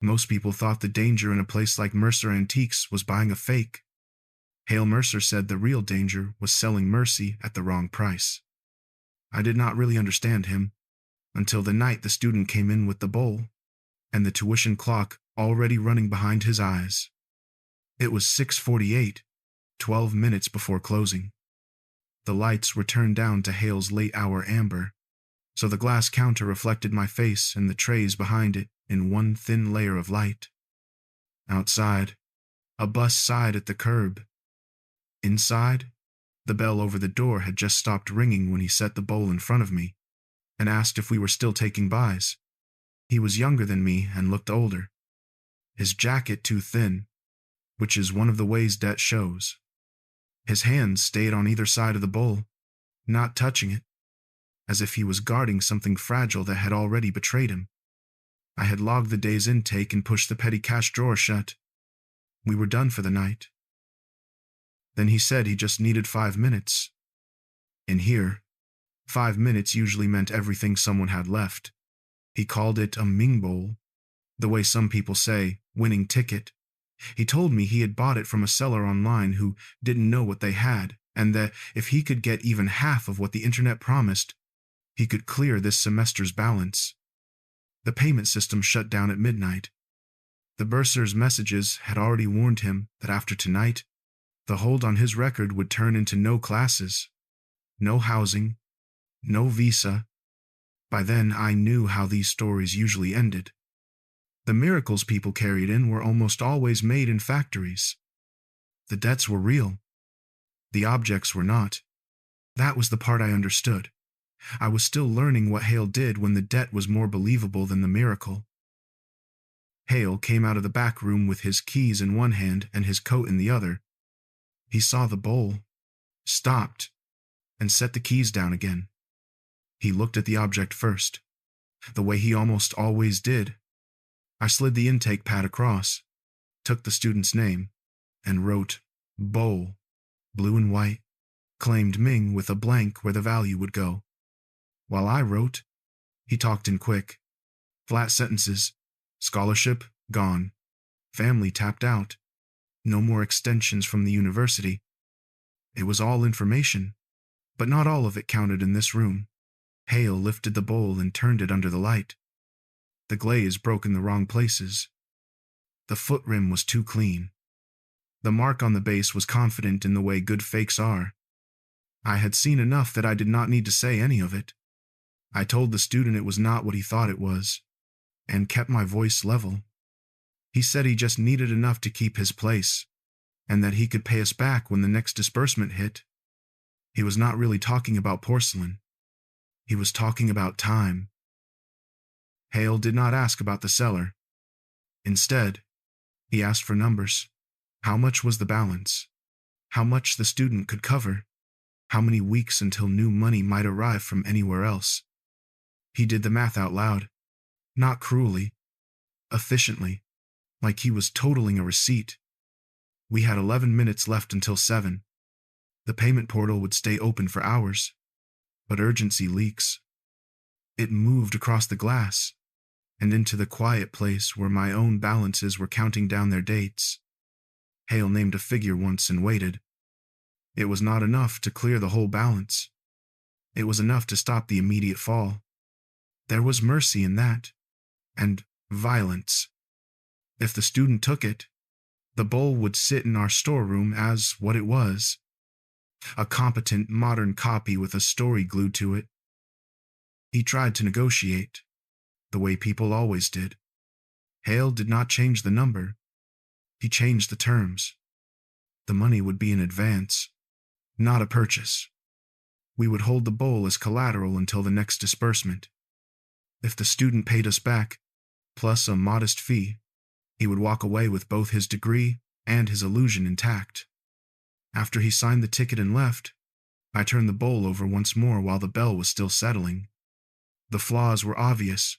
Most people thought the danger in a place like Mercer Antiques was buying a fake. Hale Mercer said the real danger was selling mercy at the wrong price. I did not really understand him until the night the student came in with the bowl, and the tuition clock already running behind his eyes. It was 6:48, 12 minutes before closing. The lights were turned down to Hale's late-hour amber, so the glass counter reflected my face and the trays behind it in one thin layer of light. Outside, a bus sighed at the curb. Inside, the bell over the door had just stopped ringing when he set the bowl in front of me and asked if we were still taking buys. He was younger than me and looked older. His jacket too thin, which is one of the ways debt shows. His hands stayed on either side of the bowl, not touching it, as if he was guarding something fragile that had already betrayed him. I had logged the day's intake and pushed the petty cash drawer shut. We were done for the night. Then he said he just needed 5 minutes. In here, 5 minutes usually meant everything someone had left. He called it a Ming bowl, the way some people say, winning ticket. He told me he had bought it from a seller online who didn't know what they had, and that if he could get even half of what the internet promised, he could clear this semester's balance. The payment system shut down at midnight. The bursar's messages had already warned him that after tonight, the hold on his record would turn into no classes, no housing, no visa. By then, I knew how these stories usually ended. The miracles people carried in were almost always made in factories. The debts were real. The objects were not. That was the part I understood. I was still learning what Hale did when the debt was more believable than the miracle. Hale came out of the back room with his keys in one hand and his coat in the other. He saw the bowl, stopped, and set the keys down again. He looked at the object first, the way he almost always did. I slid the intake pad across, took the student's name, and wrote bowl, blue and white, claimed Ming with a blank where the value would go. While I wrote, he talked in quick, flat sentences. Scholarship, gone. Family tapped out. No more extensions from the university. It was all information, but not all of it counted in this room. Hale lifted the bowl and turned it under the light. The glaze broke in the wrong places. The foot rim was too clean. The mark on the base was confident in the way good fakes are. I had seen enough that I did not need to say any of it. I told the student it was not what he thought it was, and kept my voice level. He said he just needed enough to keep his place, and that he could pay us back when the next disbursement hit. He was not really talking about porcelain. He was talking about time. Hale did not ask about the seller. Instead, he asked for numbers. How much was the balance? How much the student could cover? How many weeks until new money might arrive from anywhere else? He did the math out loud. Not cruelly, efficiently, like he was totaling a receipt. We had 11 minutes left until 7. The payment portal would stay open for hours, but urgency leaks. It moved across the glass and into the quiet place where my own balances were counting down their dates. Hale named a figure once and waited. It was not enough to clear the whole balance. It was enough to stop the immediate fall. There was mercy in that. And violence. If the student took it, the bowl would sit in our storeroom as what it was, a competent modern copy with a story glued to it. He tried to negotiate, the way people always did. Hale did not change the number. He changed the terms. The money would be in advance, not a purchase. We would hold the bowl as collateral until the next disbursement. If the student paid us back, plus a modest fee, he would walk away with both his degree and his illusion intact. After he signed the ticket and left, I turned the bowl over once more while the bell was still settling. The flaws were obvious.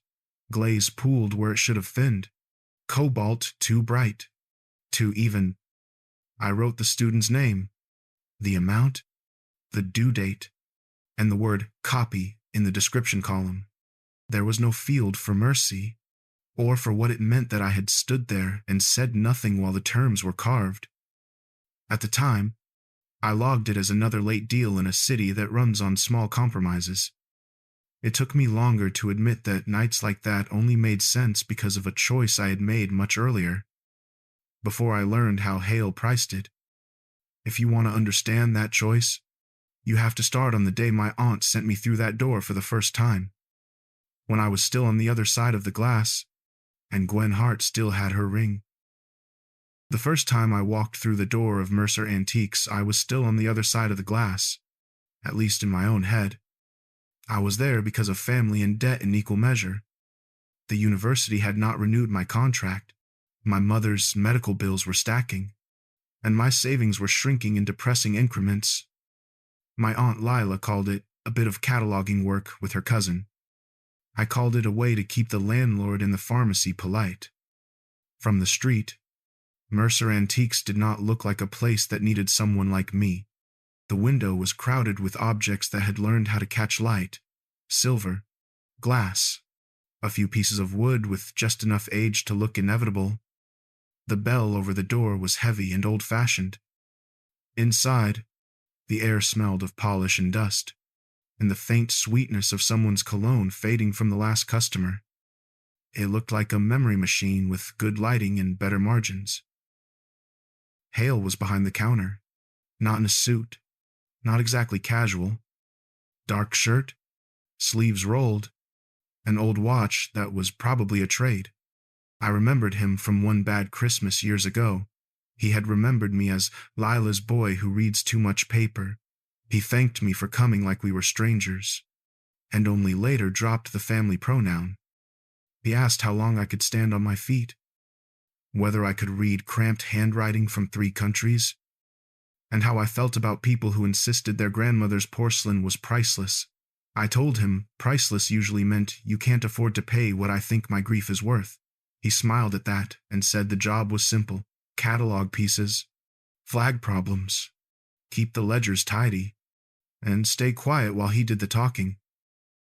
Glaze pooled where it should have thinned. Cobalt too bright. Too even. I wrote the student's name, the amount, the due date, and the word copy in the description column. There was no field for mercy. or for what it meant that I had stood there and said nothing while the terms were carved. At the time, I logged it as another late deal in a city that runs on small compromises. It took me longer to admit that nights like that only made sense because of a choice I had made much earlier, before I learned how Hale priced it. If you want to understand that choice, you have to start on the day my aunt sent me through that door for the first time, when I was still on the other side of the glass, and Gwen Hart still had her ring. The first time I walked through the door of Mercer Antiques, I was still on the other side of the glass, at least in my own head. I was there because of family and debt in equal measure. The university had not renewed my contract, my mother's medical bills were stacking, and my savings were shrinking in depressing increments. My Aunt Lila called it a bit of cataloging work with her cousin. I called it a way to keep the landlord and the pharmacy polite. From the street, Mercer Antiques did not look like a place that needed someone like me. The window was crowded with objects that had learned how to catch light: silver, glass, a few pieces of wood with just enough age to look inevitable. The bell over the door was heavy and old-fashioned. Inside, the air smelled of polish and dust, and the faint sweetness of someone's cologne fading from the last customer. It looked like a memory machine with good lighting and better margins. Hale was behind the counter, not in a suit, not exactly casual. Dark shirt, sleeves rolled, an old watch that was probably a trade. I remembered him from one bad Christmas years ago. He had remembered me as Lila's boy who reads too much paper. He thanked me for coming like we were strangers, and only later dropped the family pronoun. He asked how long I could stand on my feet, whether I could read cramped handwriting from 3 countries, and how I felt about people who insisted their grandmother's porcelain was priceless. I told him priceless usually meant you can't afford to pay what I think my grief is worth. He smiled at that and said the job was simple: catalog pieces, flag problems, keep the ledgers tidy, and stay quiet while he did the talking.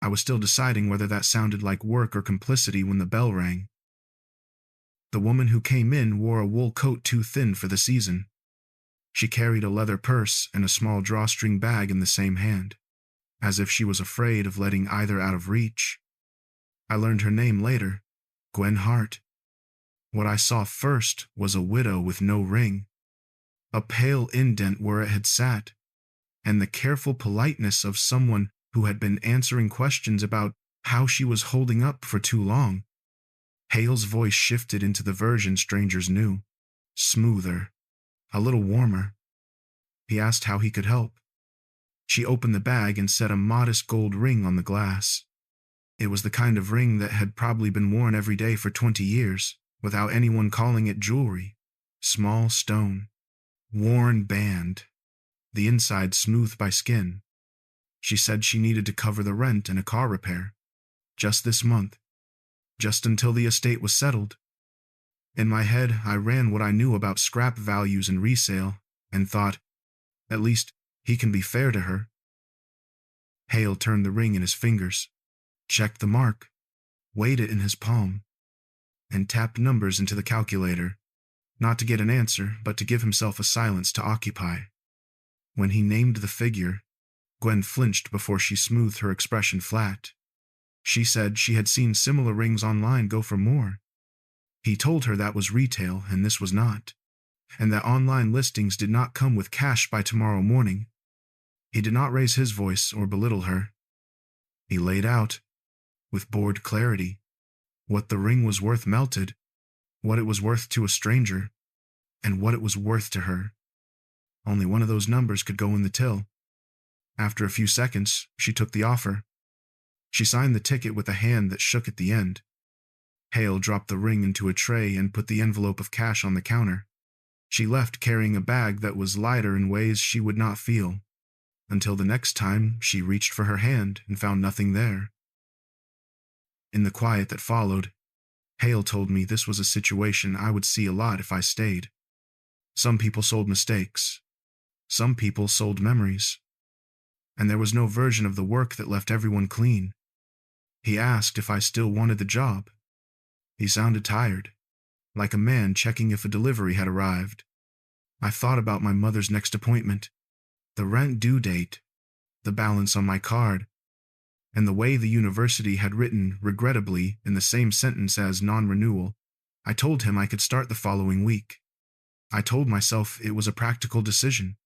I was still deciding whether that sounded like work or complicity when the bell rang. The woman who came in wore a wool coat too thin for the season. She carried a leather purse and a small drawstring bag in the same hand, as if she was afraid of letting either out of reach. I learned her name later: Gwen Hart. What I saw first was a widow with no ring, a pale indent where it had sat, and the careful politeness of someone who had been answering questions about how she was holding up for too long. Hale's voice shifted into the version strangers knew, smoother, a little warmer. He asked how he could help. She opened the bag and set a modest gold ring on the glass. It was the kind of ring that had probably been worn every day for 20 years, without anyone calling it jewelry. Small stone, worn band, the inside smooth by skin. She said she needed to cover the rent and a car repair, just this month, just until the estate was settled. In my head, I ran what I knew about scrap values and resale, and thought, at least he can be fair to her. Hale turned the ring in his fingers, checked the mark, weighed it in his palm, and tapped numbers into the calculator, not to get an answer, but to give himself a silence to occupy. When he named the figure, Gwen flinched before she smoothed her expression flat. She said she had seen similar rings online go for more. He told her that was retail and this was not, and that online listings did not come with cash by tomorrow morning. He did not raise his voice or belittle her. He laid out, with bored clarity, what the ring was worth melted, what it was worth to a stranger, and what it was worth to her. Only one of those numbers could go in the till. After a few seconds, she took the offer. She signed the ticket with a hand that shook at the end. Hale dropped the ring into a tray and put the envelope of cash on the counter. She left carrying a bag that was lighter in ways she would not feel, until the next time she reached for her hand and found nothing there. In the quiet that followed, Hale told me this was a situation I would see a lot if I stayed. Some people sold mistakes. Some people sold memories. And there was no version of the work that left everyone clean. He asked if I still wanted the job. He sounded tired, like a man checking if a delivery had arrived. I thought about my mother's next appointment, the rent due date, the balance on my card, and the way the university had written regrettably in the same sentence as non-renewal. I told him I could start the following week. I told myself it was a practical decision,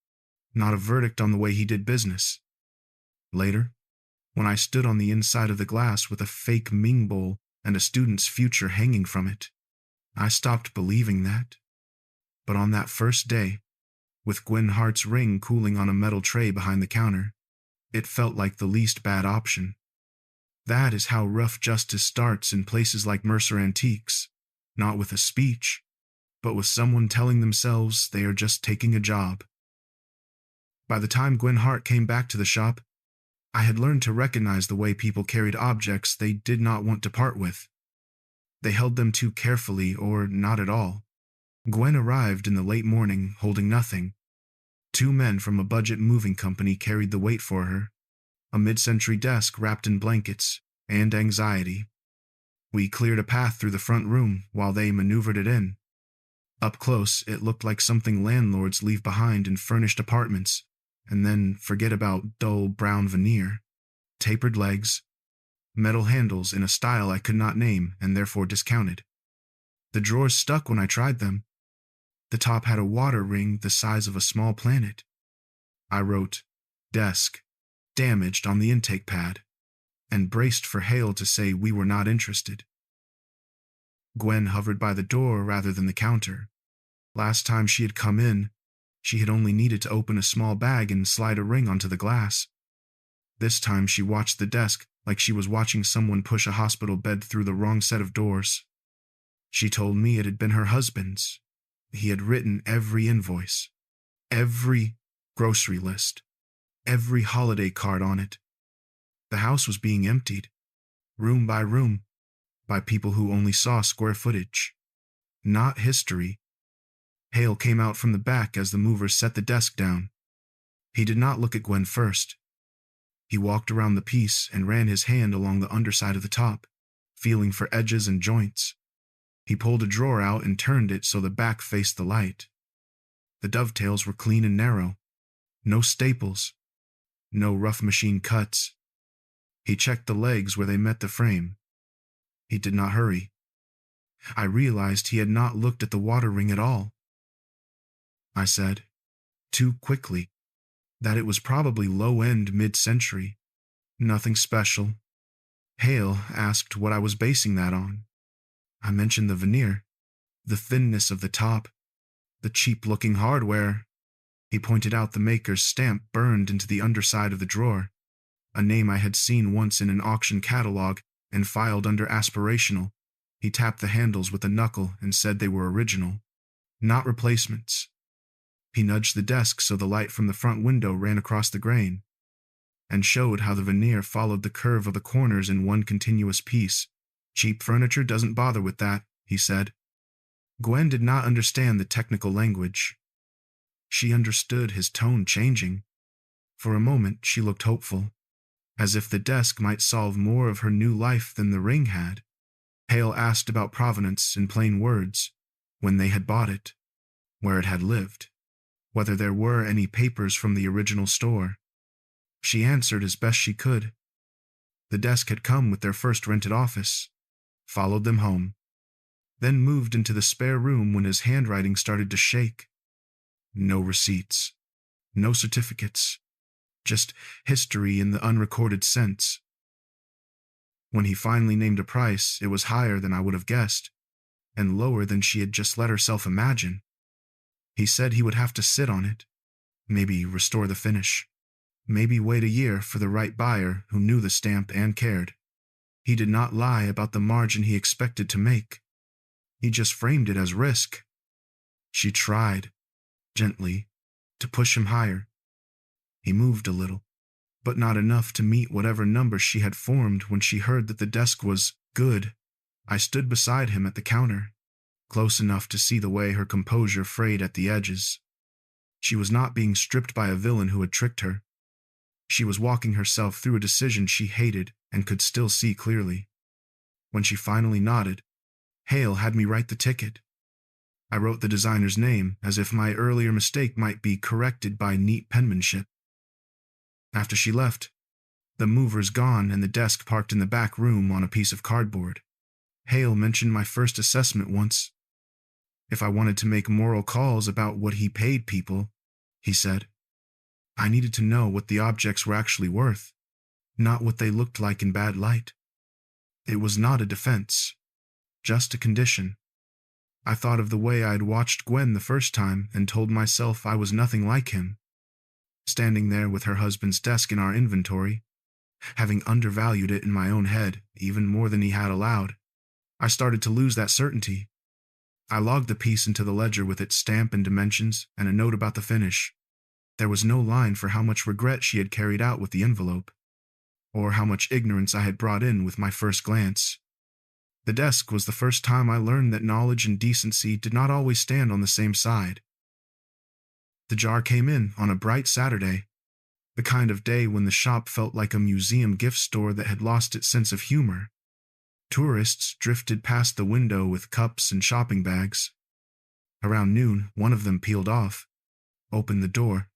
not a verdict on the way he did business. Later, when I stood on the inside of the glass with a fake Ming bowl and a student's future hanging from it, I stopped believing that. But on that first day, with Gwen Hart's ring cooling on a metal tray behind the counter, it felt like the least bad option. That is how rough justice starts in places like Mercer Antiques, not with a speech, but with someone telling themselves they are just taking a job. By the time Gwen Hart came back to the shop, I had learned to recognize the way people carried objects they did not want to part with. They held them too carefully or not at all. Gwen arrived in the late morning holding nothing. 2 men from a budget moving company carried the weight for her, a mid-century desk wrapped in blankets and anxiety. We cleared a path through the front room while they maneuvered it in. Up close, it looked like something landlords leave behind in furnished apartments, and then forget about dull brown veneer, tapered legs, metal handles in a style I could not name and therefore discounted. The drawers stuck when I tried them. The top had a water ring the size of a small planet. I wrote, "Desk, damaged" on the intake pad, and braced for Hale to say we were not interested. Gwen hovered by the door rather than the counter. Last time she had come in, she had only needed to open a small bag and slide a ring onto the glass. This time she watched the desk like she was watching someone push a hospital bed through the wrong set of doors. She told me it had been her husband's. He had written every invoice, every grocery list, every holiday card on it. The house was being emptied, room by room, by people who only saw square footage, not history. Hale came out from the back as the movers set the desk down. He did not look at Gwen first. He walked around the piece and ran his hand along the underside of the top, feeling for edges and joints. He pulled a drawer out and turned it so the back faced the light. The dovetails were clean and narrow. No staples. No rough machine cuts. He checked the legs where they met the frame. He did not hurry. I realized he had not looked at the water ring at all. I said, too quickly, that it was probably low-end mid-century. Nothing special. Hale asked what I was basing that on. I mentioned the veneer, the thinness of the top, the cheap-looking hardware. He pointed out the maker's stamp burned into the underside of the drawer, a name I had seen once in an auction catalog and filed under aspirational. He tapped the handles with a knuckle and said they were original, not replacements. He nudged the desk so the light from the front window ran across the grain, and showed how the veneer followed the curve of the corners in one continuous piece. "Cheap furniture doesn't bother with that," he said. Gwen did not understand the technical language. She understood his tone changing. For a moment she looked hopeful, as if the desk might solve more of her new life than the ring had. Hale asked about provenance in plain words, when they had bought it, where it had lived, whether there were any papers from the original store. She answered as best she could. The desk had come with their first rented office, followed them home, then moved into the spare room when his handwriting started to shake. No receipts, no certificates, just history in the unrecorded sense. When he finally named a price, it was higher than I would have guessed, and lower than she had just let herself imagine. He said he would have to sit on it, maybe restore the finish, maybe wait a year for the right buyer who knew the stamp and cared. He did not lie about the margin he expected to make. He just framed it as risk. She tried, gently, to push him higher. He moved a little, but not enough to meet whatever number she had formed when she heard that the desk was good. I stood beside him at the counter, close enough to see the way her composure frayed at the edges. She was not being stripped by a villain who had tricked her. She was walking herself through a decision she hated and could still see clearly. When she finally nodded, Hale had me write the ticket. I wrote the designer's name as if my earlier mistake might be corrected by neat penmanship. After she left, the movers gone and the desk parked in the back room on a piece of cardboard, Hale mentioned my first assessment once. If I wanted to make moral calls about what he paid people, he said, I needed to know what the objects were actually worth, not what they looked like in bad light. It was not a defense, just a condition. I thought of the way I had watched Gwen the first time and told myself I was nothing like him. Standing there with her husband's desk in our inventory, having undervalued it in my own head even more than he had allowed, I started to lose that certainty. I logged the piece into the ledger with its stamp and dimensions and a note about the finish. There was no line for how much regret she had carried out with the envelope, or how much ignorance I had brought in with my first glance. The desk was the first time I learned that knowledge and decency did not always stand on the same side. The jar came in on a bright Saturday, the kind of day when the shop felt like a museum gift store that had lost its sense of humor. Tourists drifted past the window with cups and shopping bags. Around noon, one of them peeled off, opened the door,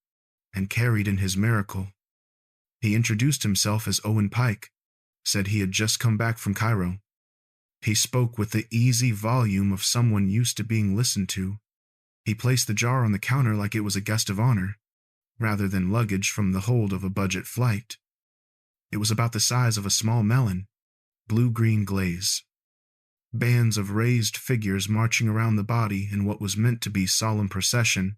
and carried in his miracle. He introduced himself as Owen Pike, said he had just come back from Cairo. He spoke with the easy volume of someone used to being listened to. He placed the jar on the counter like it was a guest of honor, rather than luggage from the hold of a budget flight. It was about the size of a small melon, blue-green glaze. Bands of raised figures marching around the body in what was meant to be solemn procession.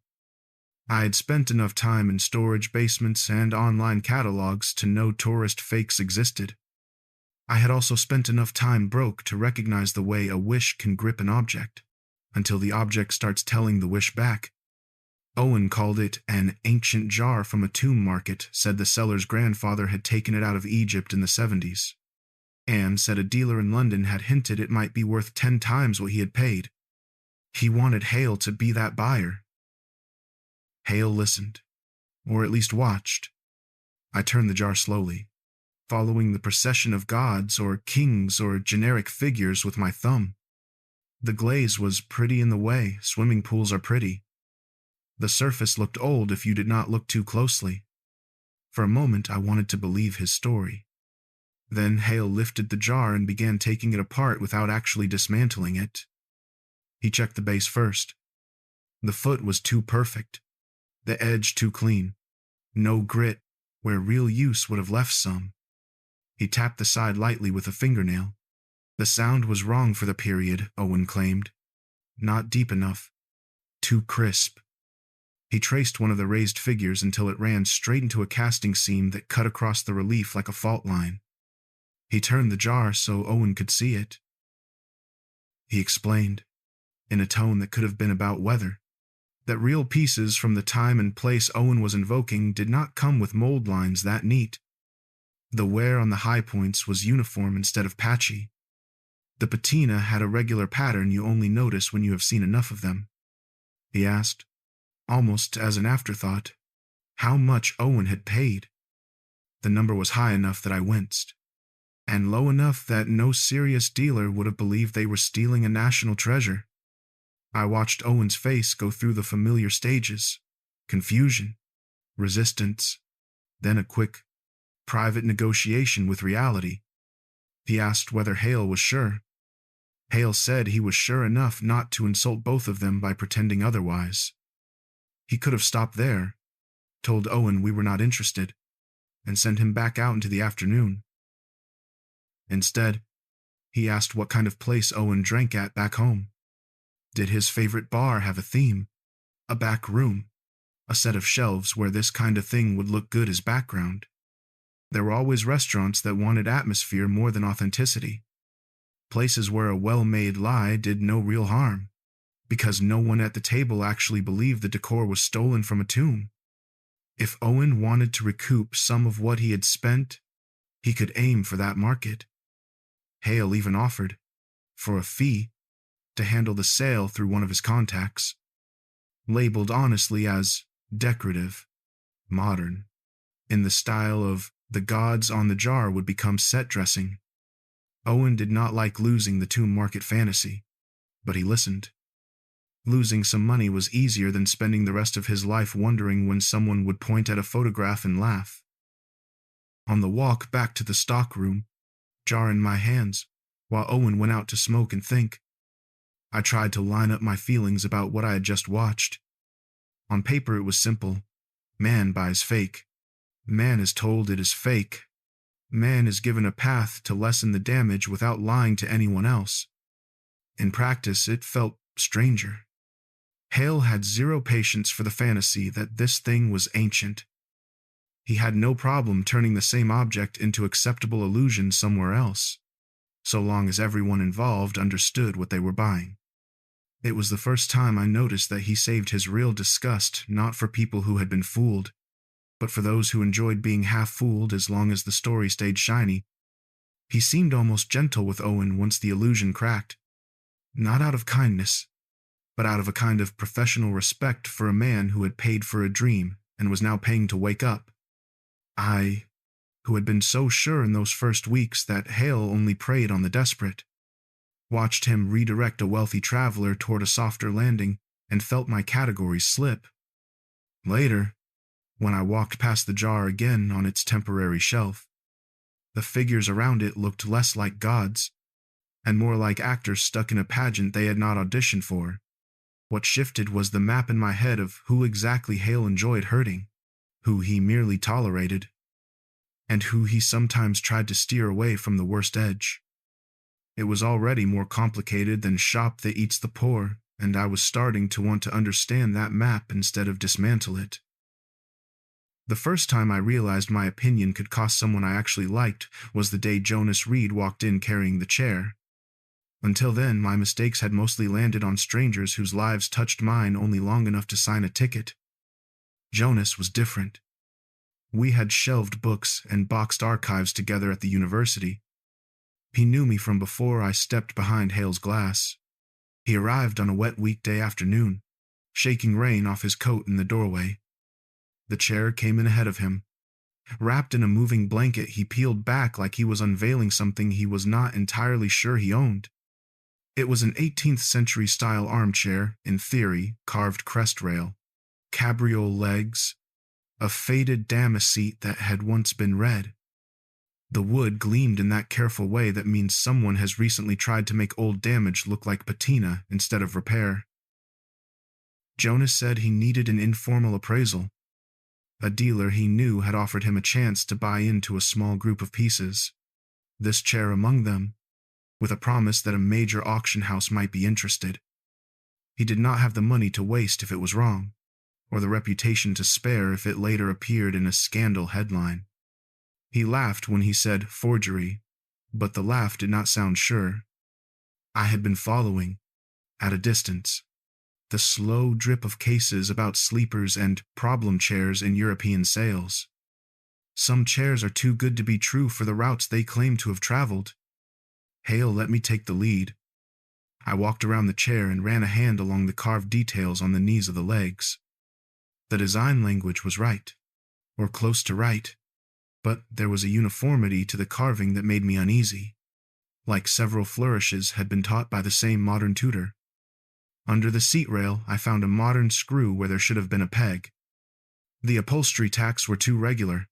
I had spent enough time in storage basements and online catalogs to know tourist fakes existed. I had also spent enough time broke to recognize the way a wish can grip an object, until the object starts telling the wish back. Owen called it an ancient jar from a tomb market, said the seller's grandfather had taken it out of Egypt in the 70s. Anne said a dealer in London had hinted it might be worth 10 times what he had paid. He wanted Hale to be that buyer. Hale listened, or at least watched. I turned the jar slowly, following the procession of gods or kings or generic figures with my thumb. The glaze was pretty in the way swimming pools are pretty. The surface looked old if you did not look too closely. For a moment I wanted to believe his story. Then Hale lifted the jar and began taking it apart without actually dismantling it. He checked the base first. The foot was too perfect, the edge too clean, no grit where real use would have left some. He tapped the side lightly with a fingernail. The sound was wrong for the period, Owen claimed. Not deep enough. Too crisp. He traced one of the raised figures until it ran straight into a casting seam that cut across the relief like a fault line. He turned the jar so Owen could see it. He explained, in a tone that could have been about weather, that real pieces from the time and place Owen was invoking did not come with mold lines that neat. The wear on the high points was uniform instead of patchy. The patina had a regular pattern you only notice when you have seen enough of them. He asked, almost as an afterthought, how much Owen had paid. The number was high enough that I winced, and low enough that no serious dealer would have believed they were stealing a national treasure. I watched Owen's face go through the familiar stages: confusion, resistance, then a quick, private negotiation with reality. He asked whether Hale was sure. Hale said he was sure enough not to insult both of them by pretending otherwise. He could have stopped there, told Owen we were not interested, and sent him back out into the afternoon. Instead, he asked what kind of place Owen drank at back home. Did his favorite bar have a theme, a back room, a set of shelves where this kind of thing would look good as background? There were always restaurants that wanted atmosphere more than authenticity. Places where a well-made lie did no real harm, because no one at the table actually believed the decor was stolen from a tomb. If Owen wanted to recoup some of what he had spent, he could aim for that market. Hale even offered, for a fee, to handle the sale through one of his contacts. Labeled honestly as decorative, modern, in the style of the gods on the jar would become set dressing. Owen did not like losing the tomb market fantasy. but he listened. Losing some money was easier than spending the rest of his life wondering when someone would point at a photograph and laugh. On the walk back to the stockroom, jar in my hands, while Owen went out to smoke and think, I tried to line up my feelings about what I had just watched. On paper it was simple. Man buys fake. Man is told it is fake. Man is given a path to lessen the damage without lying to anyone else. In practice, it felt stranger. Hale had zero patience for the fantasy that this thing was ancient. He had no problem turning the same object into acceptable illusion somewhere else, so long as everyone involved understood what they were buying. It was the first time I noticed that he saved his real disgust not for people who had been fooled, but for those who enjoyed being half-fooled as long as the story stayed shiny. He seemed almost gentle with Owen once the illusion cracked, not out of kindness, but out of a kind of professional respect for a man who had paid for a dream and was now paying to wake up. I, who had been so sure in those first weeks that Hale only preyed on the desperate, watched him redirect a wealthy traveler toward a softer landing and felt my categories slip. Later, when I walked past the jar again on its temporary shelf, the figures around it looked less like gods and more like actors stuck in a pageant they had not auditioned for. What shifted was the map in my head of who exactly Hale enjoyed hurting, who he merely tolerated, and who he sometimes tried to steer away from the worst edge. It was already more complicated than shop that eats the poor, and I was starting to want to understand that map instead of dismantle it. The first time I realized my opinion could cost someone I actually liked was the day Jonas Reed walked in carrying the chair. Until then, my mistakes had mostly landed on strangers whose lives touched mine only long enough to sign a ticket. Jonas was different. We had shelved books and boxed archives together at the university. He knew me from before I stepped behind Hale's glass. He arrived on a wet weekday afternoon, shaking rain off his coat in the doorway. The chair came in ahead of him. Wrapped in a moving blanket, he peeled back like he was unveiling something he was not entirely sure he owned. It was an 18th-century-style armchair, in theory, carved crest rail, cabriole legs, a faded damask seat that had once been red. The wood gleamed in that careful way that means someone has recently tried to make old damage look like patina instead of repair. Jonas said he needed an informal appraisal. A dealer he knew had offered him a chance to buy into a small group of pieces, this chair among them, with a promise that a major auction house might be interested. He did not have the money to waste if it was wrong, or the reputation to spare if it later appeared in a scandal headline. He laughed when he said forgery, but the laugh did not sound sure. I had been following, at a distance, the slow drip of cases about sleepers and problem chairs in European sales. Some chairs are too good to be true for the routes they claim to have traveled. Hale let me take the lead. I walked around the chair and ran a hand along the carved details on the knees of the legs. The design language was right, or close to right, but there was a uniformity to the carving that made me uneasy, like several flourishes had been taught by the same modern tutor. Under the seat rail, I found a modern screw where there should have been a peg. The upholstery tacks were too regular,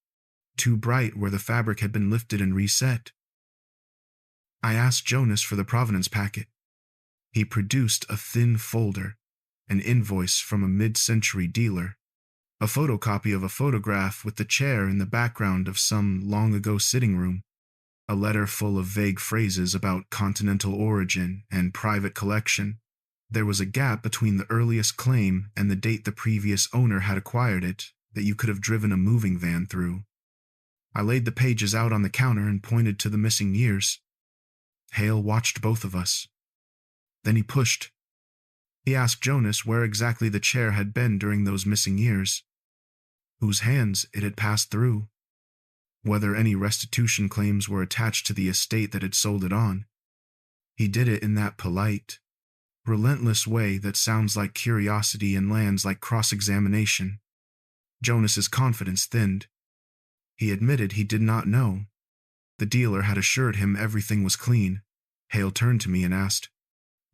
too bright where the fabric had been lifted and reset. I asked Jonas for the provenance packet. He produced a thin folder, an invoice from a mid-century dealer, a photocopy of a photograph with the chair in the background of some long-ago sitting room, a letter full of vague phrases about continental origin and private collection. There was a gap between the earliest claim and the date the previous owner had acquired it that you could have driven a moving van through. I laid the pages out on the counter and pointed to the missing years. Hale watched both of us. Then he pushed. He asked Jonas where exactly the chair had been during those missing years, whose hands it had passed through, whether any restitution claims were attached to the estate that had sold it on. He did it in that polite, relentless way that sounds like curiosity and lands like cross-examination. Jonas's confidence thinned. He admitted he did not know. The dealer had assured him everything was clean. Hale turned to me and asked,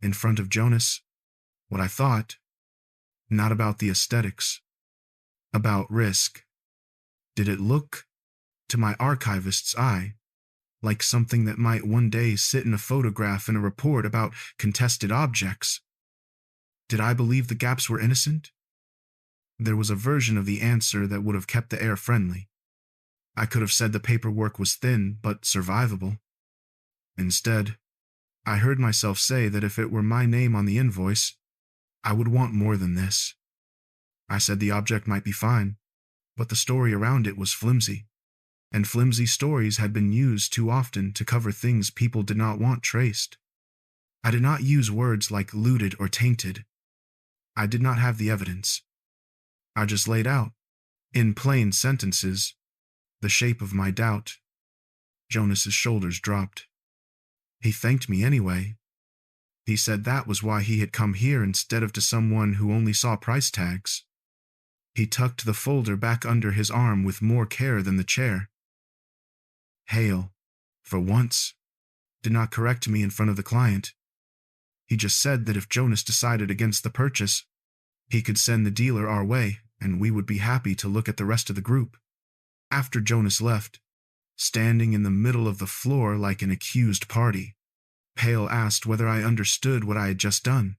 in front of Jonas, what I thought, not about the aesthetics, about risk. Did it look, to my archivist's eye, like something that might one day sit in a photograph in a report about contested objects? Did I believe the gaps were innocent? There was a version of the answer that would have kept the air friendly. I could have said the paperwork was thin but survivable. Instead, I heard myself say that if it were my name on the invoice, I would want more than this. I said the object might be fine, but the story around it was flimsy, and flimsy stories had been used too often to cover things people did not want traced. I did not use words like looted or tainted. I did not have the evidence. I just laid out, in plain sentences, the shape of my doubt. Jonas's shoulders dropped. He thanked me anyway. He said that was why he had come here instead of to someone who only saw price tags. He tucked the folder back under his arm with more care than the chair. Hale, for once, did not correct me in front of the client. He just said that if Jonas decided against the purchase, he could send the dealer our way, and we would be happy to look at the rest of the group. After Jonas left, standing in the middle of the floor like an accused party, Hale asked whether I understood what I had just done.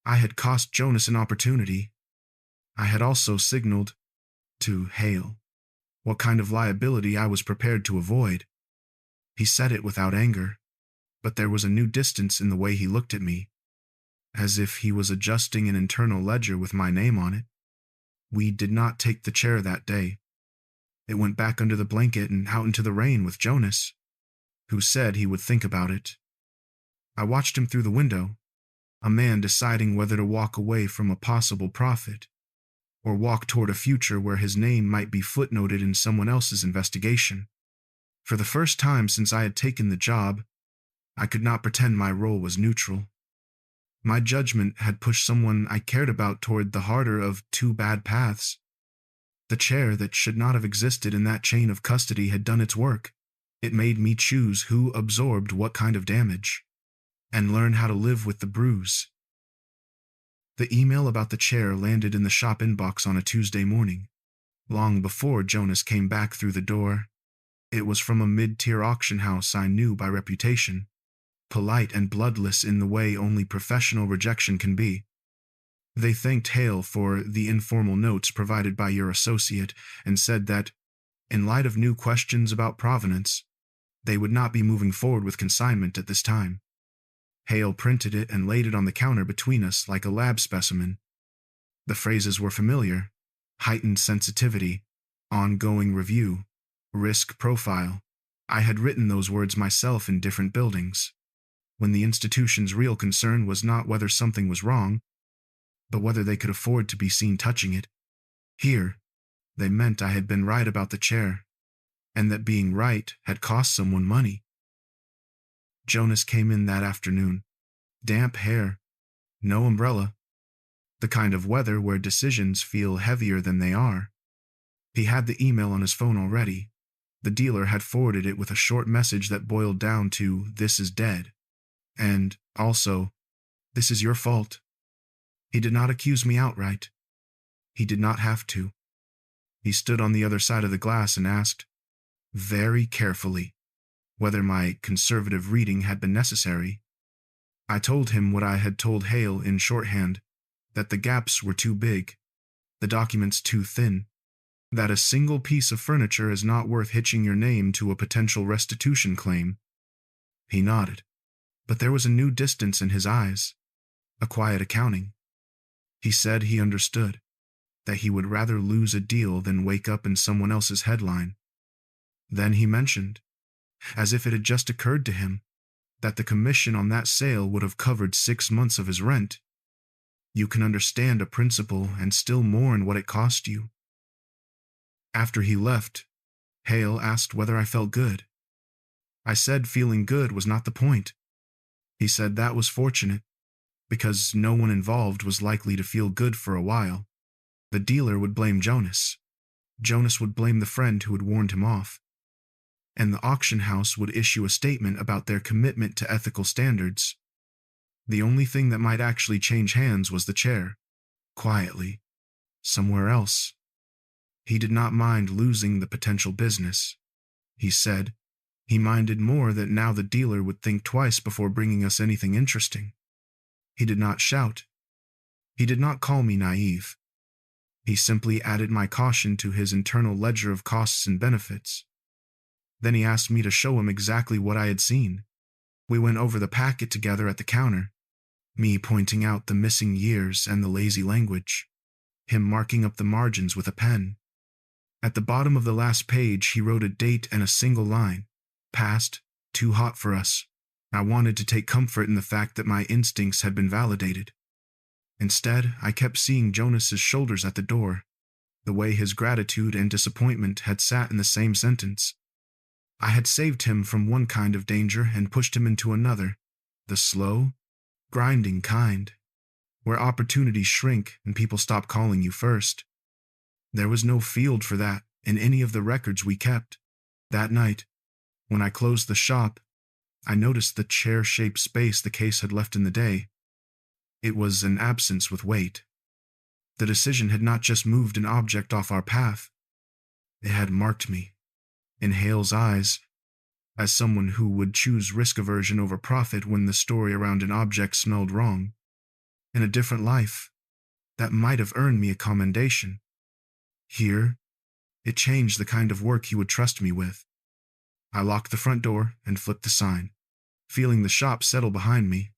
I had cost Jonas an opportunity. I had also signaled to Hale what kind of liability I was prepared to avoid. He said it without anger, but there was a new distance in the way he looked at me, as if he was adjusting an internal ledger with my name on it. We did not take the chair that day. It went back under the blanket and out into the rain with Jonas, who said he would think about it. I watched him through the window, a man deciding whether to walk away from a possible profit, or walk toward a future where his name might be footnoted in someone else's investigation. For the first time since I had taken the job, I could not pretend my role was neutral. My judgment had pushed someone I cared about toward the harder of two bad paths. The chair that should not have existed in that chain of custody had done its work. It made me choose who absorbed what kind of damage, and learn how to live with the bruise. The email about the chair landed in the shop inbox on a Tuesday morning, long before Jonas came back through the door. It was from a mid-tier auction house I knew by reputation, polite and bloodless in the way only professional rejection can be. They thanked Hale for the informal notes provided by your associate and said that, in light of new questions about provenance, they would not be moving forward with consignment at this time. Hale printed it and laid it on the counter between us like a lab specimen. The phrases were familiar: heightened sensitivity, ongoing review, risk profile. I had written those words myself in different buildings, when the institution's real concern was not whether something was wrong, but whether they could afford to be seen touching it. Here, they meant I had been right about the chair, and that being right had cost someone money. Jonas came in that afternoon. Damp hair, no umbrella, the kind of weather where decisions feel heavier than they are. He had the email on his phone already. The dealer had forwarded it with a short message that boiled down to, "This is dead," and, also, "This is your fault." He did not accuse me outright. He did not have to. He stood on the other side of the glass and asked, very carefully, whether my conservative reading had been necessary. I told him what I had told Hale in shorthand, that the gaps were too big, the documents too thin, that a single piece of furniture is not worth hitching your name to a potential restitution claim. He nodded, but there was a new distance in his eyes, a quiet accounting. He said he understood, that he would rather lose a deal than wake up in someone else's headline. Then he mentioned, as if it had just occurred to him, that the commission on that sale would have covered 6 months of his rent. You can understand a principle and still mourn what it cost you. After he left, Hale asked whether I felt good. I said feeling good was not the point. He said that was fortunate, because no one involved was likely to feel good for a while. The dealer would blame Jonas. Jonas would blame the friend who had warned him off. And the auction house would issue a statement about their commitment to ethical standards. The only thing that might actually change hands was the chair. Quietly. Somewhere else. He did not mind losing the potential business. He said he minded more that now the dealer would think twice before bringing us anything interesting. He did not shout. He did not call me naive. He simply added my caution to his internal ledger of costs and benefits. Then he asked me to show him exactly what I had seen. We went over the packet together at the counter, me pointing out the missing years and the lazy language, him marking up the margins with a pen. At the bottom of the last page, he wrote a date and a single line. Past, too hot for us. I wanted to take comfort in the fact that my instincts had been validated. Instead, I kept seeing Jonas's shoulders at the door, the way his gratitude and disappointment had sat in the same sentence. I had saved him from one kind of danger and pushed him into another, the slow, grinding kind, where opportunities shrink and people stop calling you first. There was no field for that in any of the records we kept. That night, when I closed the shop, I noticed the chair-shaped space the case had left in the day. It was an absence with weight. The decision had not just moved an object off our path. It had marked me, in Hale's eyes, as someone who would choose risk aversion over profit when the story around an object smelled wrong. In a different life, that might have earned me a commendation. Here, it changed the kind of work he would trust me with. I locked the front door and flipped the sign, feeling the shop settle behind me.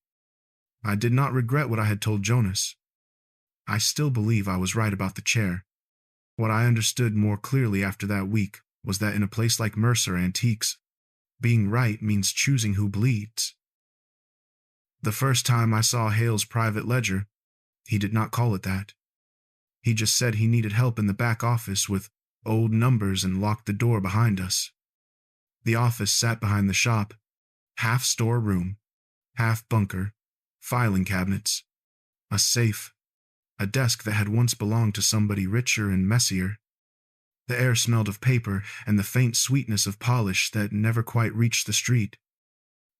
I did not regret what I had told Jonas. I still believe I was right about the chair. What I understood more clearly after that week was that in a place like Mercer Antiques, being right means choosing who bleeds. The first time I saw Hale's private ledger, he did not call it that. He just said he needed help in the back office with old numbers and locked the door behind us. The office sat behind the shop, half storeroom, half bunker, filing cabinets, a safe, a desk that had once belonged to somebody richer and messier. The air smelled of paper and the faint sweetness of polish that never quite reached the street.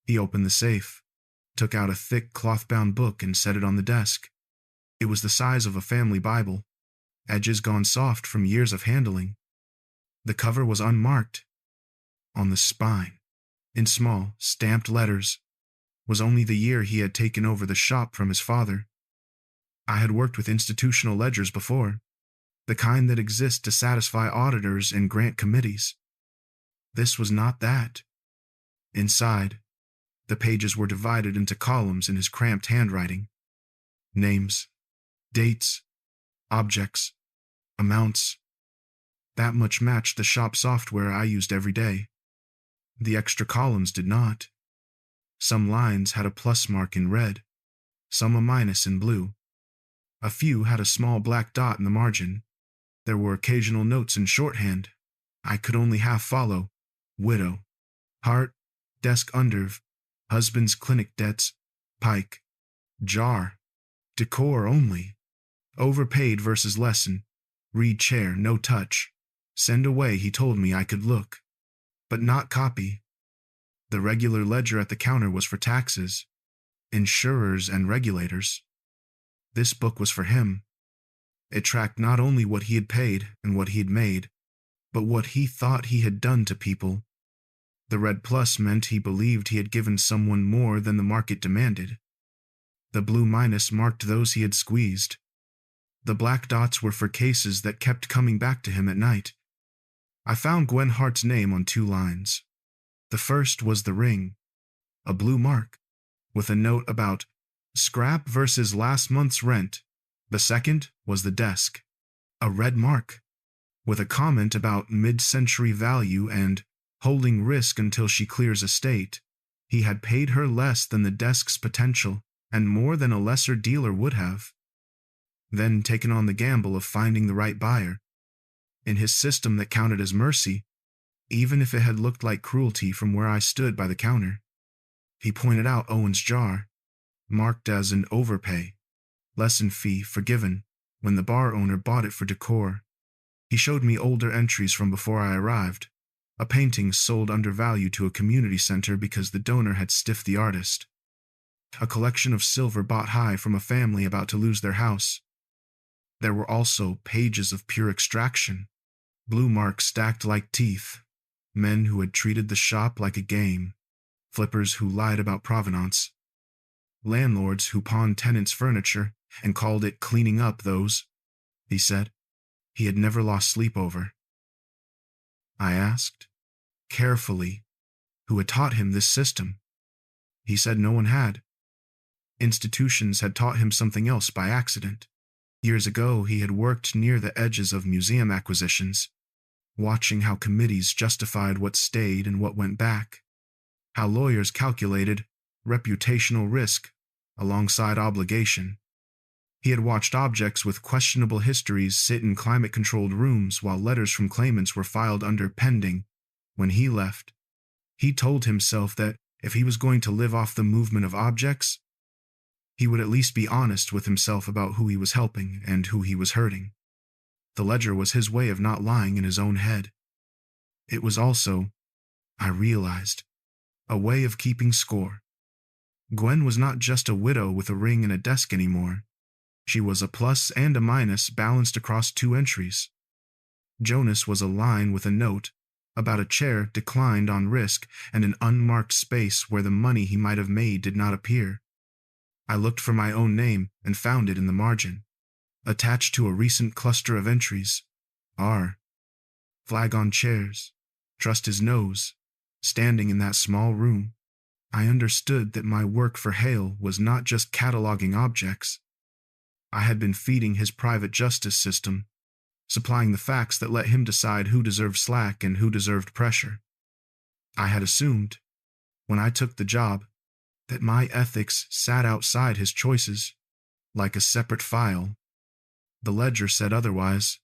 He opened the safe, took out a thick cloth-bound book and set it on the desk. It was the size of a family Bible, edges gone soft from years of handling. The cover was unmarked. On the spine, in small, stamped letters, was only the year he had taken over the shop from his father. I had worked with institutional ledgers before, the kind that exist to satisfy auditors and grant committees. This was not that. Inside, the pages were divided into columns in his cramped handwriting. Names, dates, objects, amounts. That much matched the shop software I used every day. The extra columns did not. Some lines had a plus mark in red, some a minus in blue. A few had a small black dot in the margin. There were occasional notes in shorthand I could only half follow. Widow, Hart, desk underv, husband's clinic debts, Pike, jar, decor only, overpaid versus lesson, read chair, no touch, send away. He told me I could look, but not copy. The regular ledger at the counter was for taxes, insurers, and regulators. This book was for him. It tracked not only what he had paid and what he had made, but what he thought he had done to people. The red plus meant he believed he had given someone more than the market demanded. The blue minus marked those he had squeezed. The black dots were for cases that kept coming back to him at night. I found Gwen Hart's name on 2 lines. The first was the ring, a blue mark, with a note about scrap versus last month's rent. The second was the desk, a red mark, with a comment about mid-century value and holding risk until she clears estate. He had paid her less than the desk's potential and more than a lesser dealer would have. Then taken on the gamble of finding the right buyer. In his system that counted as mercy, even if it had looked like cruelty from where I stood by the counter. He pointed out Owen's jar, marked as an overpay, lesson fee forgiven when the bar owner bought it for decor. He showed me older entries from before I arrived, a painting sold undervalued to a community center because the donor had stiffed the artist. a collection of silver bought high from a family about to lose their house. There were also pages of pure extraction, blue marks stacked like teeth, men who had treated the shop like a game, flippers who lied about provenance, landlords who pawned tenants' furniture and called it cleaning up those, he said, he had never lost sleep over. I asked, carefully, who had taught him this system. He said no one had. Institutions had taught him something else by accident. Years ago, he had worked near the edges of museum acquisitions, watching how committees justified what stayed and what went back, how lawyers calculated reputational risk alongside obligation. He had watched objects with questionable histories sit in climate-controlled rooms while letters from claimants were filed under pending. When he left, he told himself that if he was going to live off the movement of objects, he would at least be honest with himself about who he was helping and who he was hurting. The ledger was his way of not lying in his own head. It was also, I realized, a way of keeping score. Gwen was not just a widow with a ring and a desk anymore. She was a plus and a minus balanced across 2 entries. Jonas was a line with a note about a chair declined on risk and an unmarked space where the money he might have made did not appear. I looked for my own name and found it in the margin, attached to a recent cluster of entries. R. Flag on chairs. Trust his nose. Standing in that small room. I understood that my work for Hale was not just cataloging objects. I had been feeding his private justice system, supplying the facts that let him decide who deserved slack and who deserved pressure. I had assumed, when I took the job, that my ethics sat outside his choices, like a separate file. The ledger said otherwise.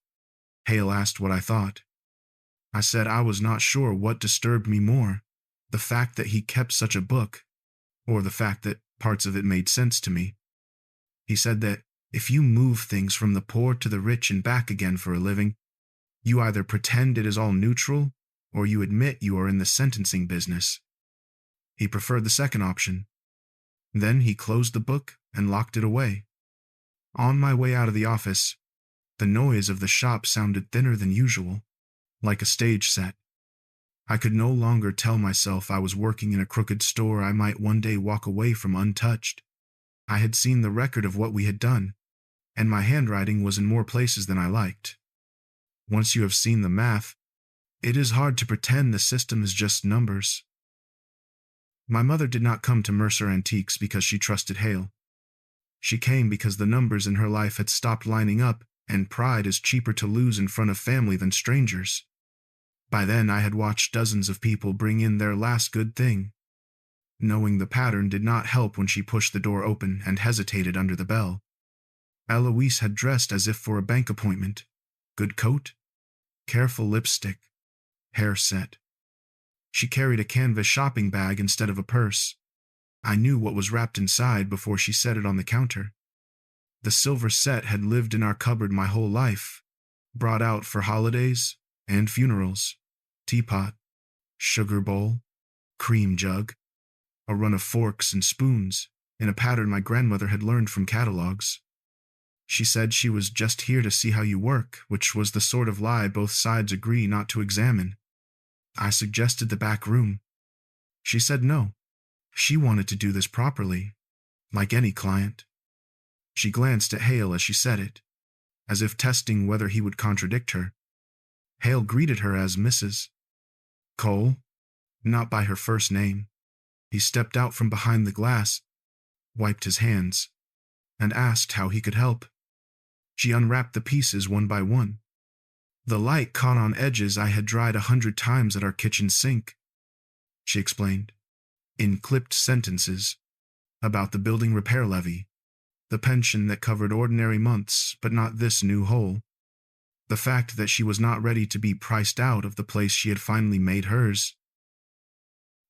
Hale asked what I thought. I said I was not sure what disturbed me more, the fact that he kept such a book, or the fact that parts of it made sense to me. He said that if you move things from the poor to the rich and back again for a living, you either pretend it is all neutral, or you admit you are in the sentencing business. He preferred the second option. Then he closed the book and locked it away. On my way out of the office, the noise of the shop sounded thinner than usual, like a stage set. I could no longer tell myself I was working in a crooked store I might one day walk away from untouched. I had seen the record of what we had done, and my handwriting was in more places than I liked. Once you have seen the math, it is hard to pretend the system is just numbers. My mother did not come to Mercer Antiques because she trusted Hale. She came because the numbers in her life had stopped lining up, and pride is cheaper to lose in front of family than strangers. By then I had watched dozens of people bring in their last good thing. Knowing the pattern did not help when she pushed the door open and hesitated under the bell. Eloise had dressed as if for a bank appointment. Good coat, careful lipstick, hair set. She carried a canvas shopping bag instead of a purse. I knew what was wrapped inside before she set it on the counter. The silver set had lived in our cupboard my whole life, brought out for holidays and funerals. Teapot, sugar bowl, cream jug, a run of forks and spoons in a pattern my grandmother had learned from catalogs. She said she was just here to see how you work, which was the sort of lie both sides agree not to examine. I suggested the back room. She said no. She wanted to do this properly, like any client. She glanced at Hale as she said it, as if testing whether he would contradict her. Hale greeted her as Mrs. Cole, not by her first name. He stepped out from behind the glass, wiped his hands, and asked how he could help. She unwrapped the pieces one by one. The light caught on edges I had dried 100 times at our kitchen sink, she explained, in clipped sentences, about the building repair levy, the pension that covered ordinary months but not this new hole, the fact that she was not ready to be priced out of the place she had finally made hers.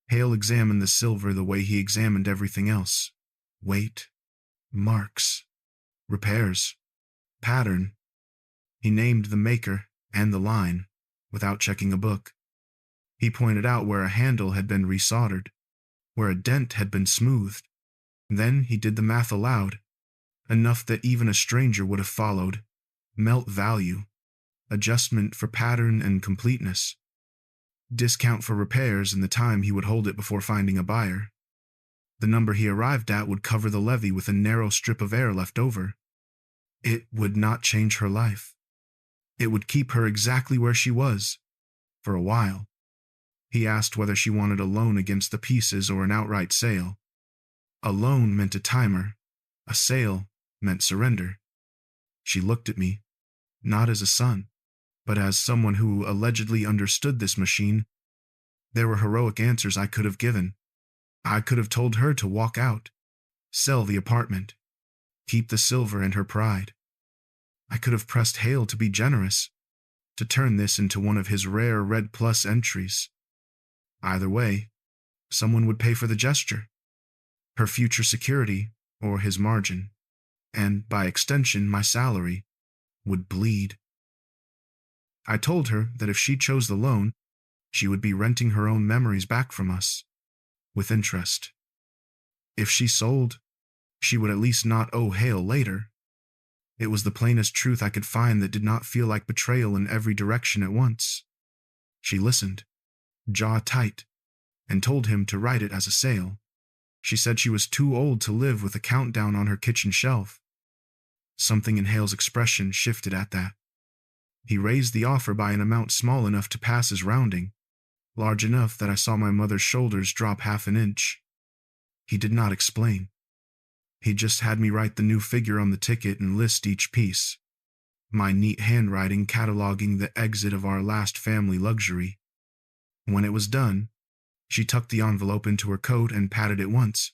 Hale examined the silver the way he examined everything else. Weight, marks, repairs, pattern. He named the maker and the line without checking a book. He pointed out where a handle had been resoldered, where a dent had been smoothed, Then he did the math aloud, enough that even a stranger would have followed. Melt value, adjustment for pattern and completeness, discount for repairs and the time he would hold it before finding a buyer. The number he arrived at would cover the levy with a narrow strip of air left over. It would not change her life. It would keep her exactly where she was, for a while. He asked whether she wanted a loan against the pieces or an outright sale. A loan meant a timer. A sale meant surrender. She looked at me, not as a son, but as someone who allegedly understood this machine. There were heroic answers I could have given. I could have told her to walk out, sell the apartment, keep the silver and her pride. I could have pressed Hale to be generous, to turn this into one of his rare Red Plus entries. Either way, someone would pay for the gesture, her future security or his margin, and by extension my salary, would bleed. I told her that if she chose the loan, she would be renting her own memories back from us, with interest. If she sold, she would at least not owe Hale later. It was the plainest truth I could find that did not feel like betrayal in every direction at once. She listened, jaw tight, and told him to write it as a sale. She said she was too old to live with a countdown on her kitchen shelf. Something in Hale's expression shifted at that. He raised the offer by an amount small enough to pass as rounding, large enough that I saw my mother's shoulders drop half an inch. He did not explain. He just had me write the new figure on the ticket and list each piece, my neat handwriting cataloging the exit of our last family luxury. When it was done, she tucked the envelope into her coat and patted it once,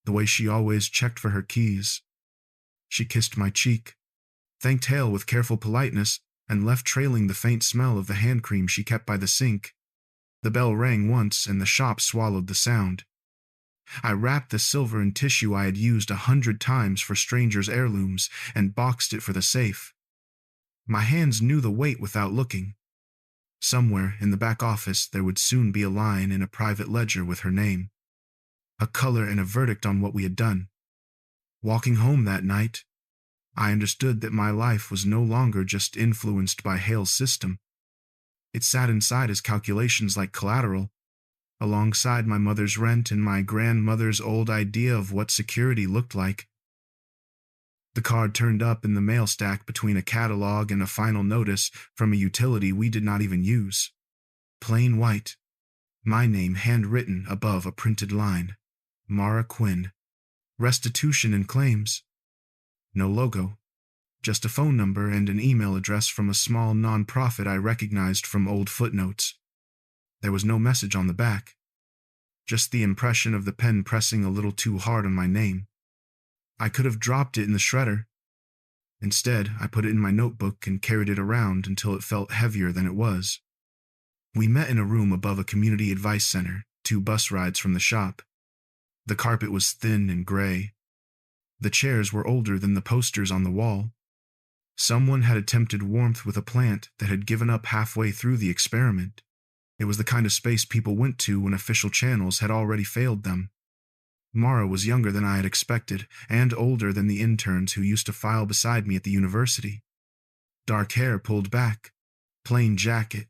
the way she always checked for her keys. She kissed my cheek, thanked Hale with careful politeness, and left trailing the faint smell of the hand cream she kept by the sink. The bell rang once, and the shop swallowed the sound. I wrapped the silver in tissue I had used 100 times for strangers' heirlooms and boxed it for the safe. My hands knew the weight without looking. Somewhere in the back office there would soon be a line in a private ledger with her name, a color and a verdict on what we had done. Walking home that night, I understood that my life was no longer just influenced by Hale's system. It sat inside his calculations like collateral, alongside my mother's rent and my grandmother's old idea of what security looked like. The card turned up in the mail stack between a catalog and a final notice from a utility we did not even use. Plain white, my name handwritten above a printed line. Mara Quinn. Restitution and claims. No logo, just a phone number and an email address from a small non-profit I recognized from old footnotes. There was no message on the back, just the impression of the pen pressing a little too hard on my name. I could have dropped it in the shredder. Instead, I put it in my notebook and carried it around until it felt heavier than it was. We met in a room above a community advice center, 2 bus rides from the shop. The carpet was thin and gray. The chairs were older than the posters on the wall. Someone had attempted warmth with a plant that had given up halfway through the experiment. It was the kind of space people went to when official channels had already failed them. Mara was younger than I had expected, and older than the interns who used to file beside me at the university. Dark hair pulled back, plain jacket,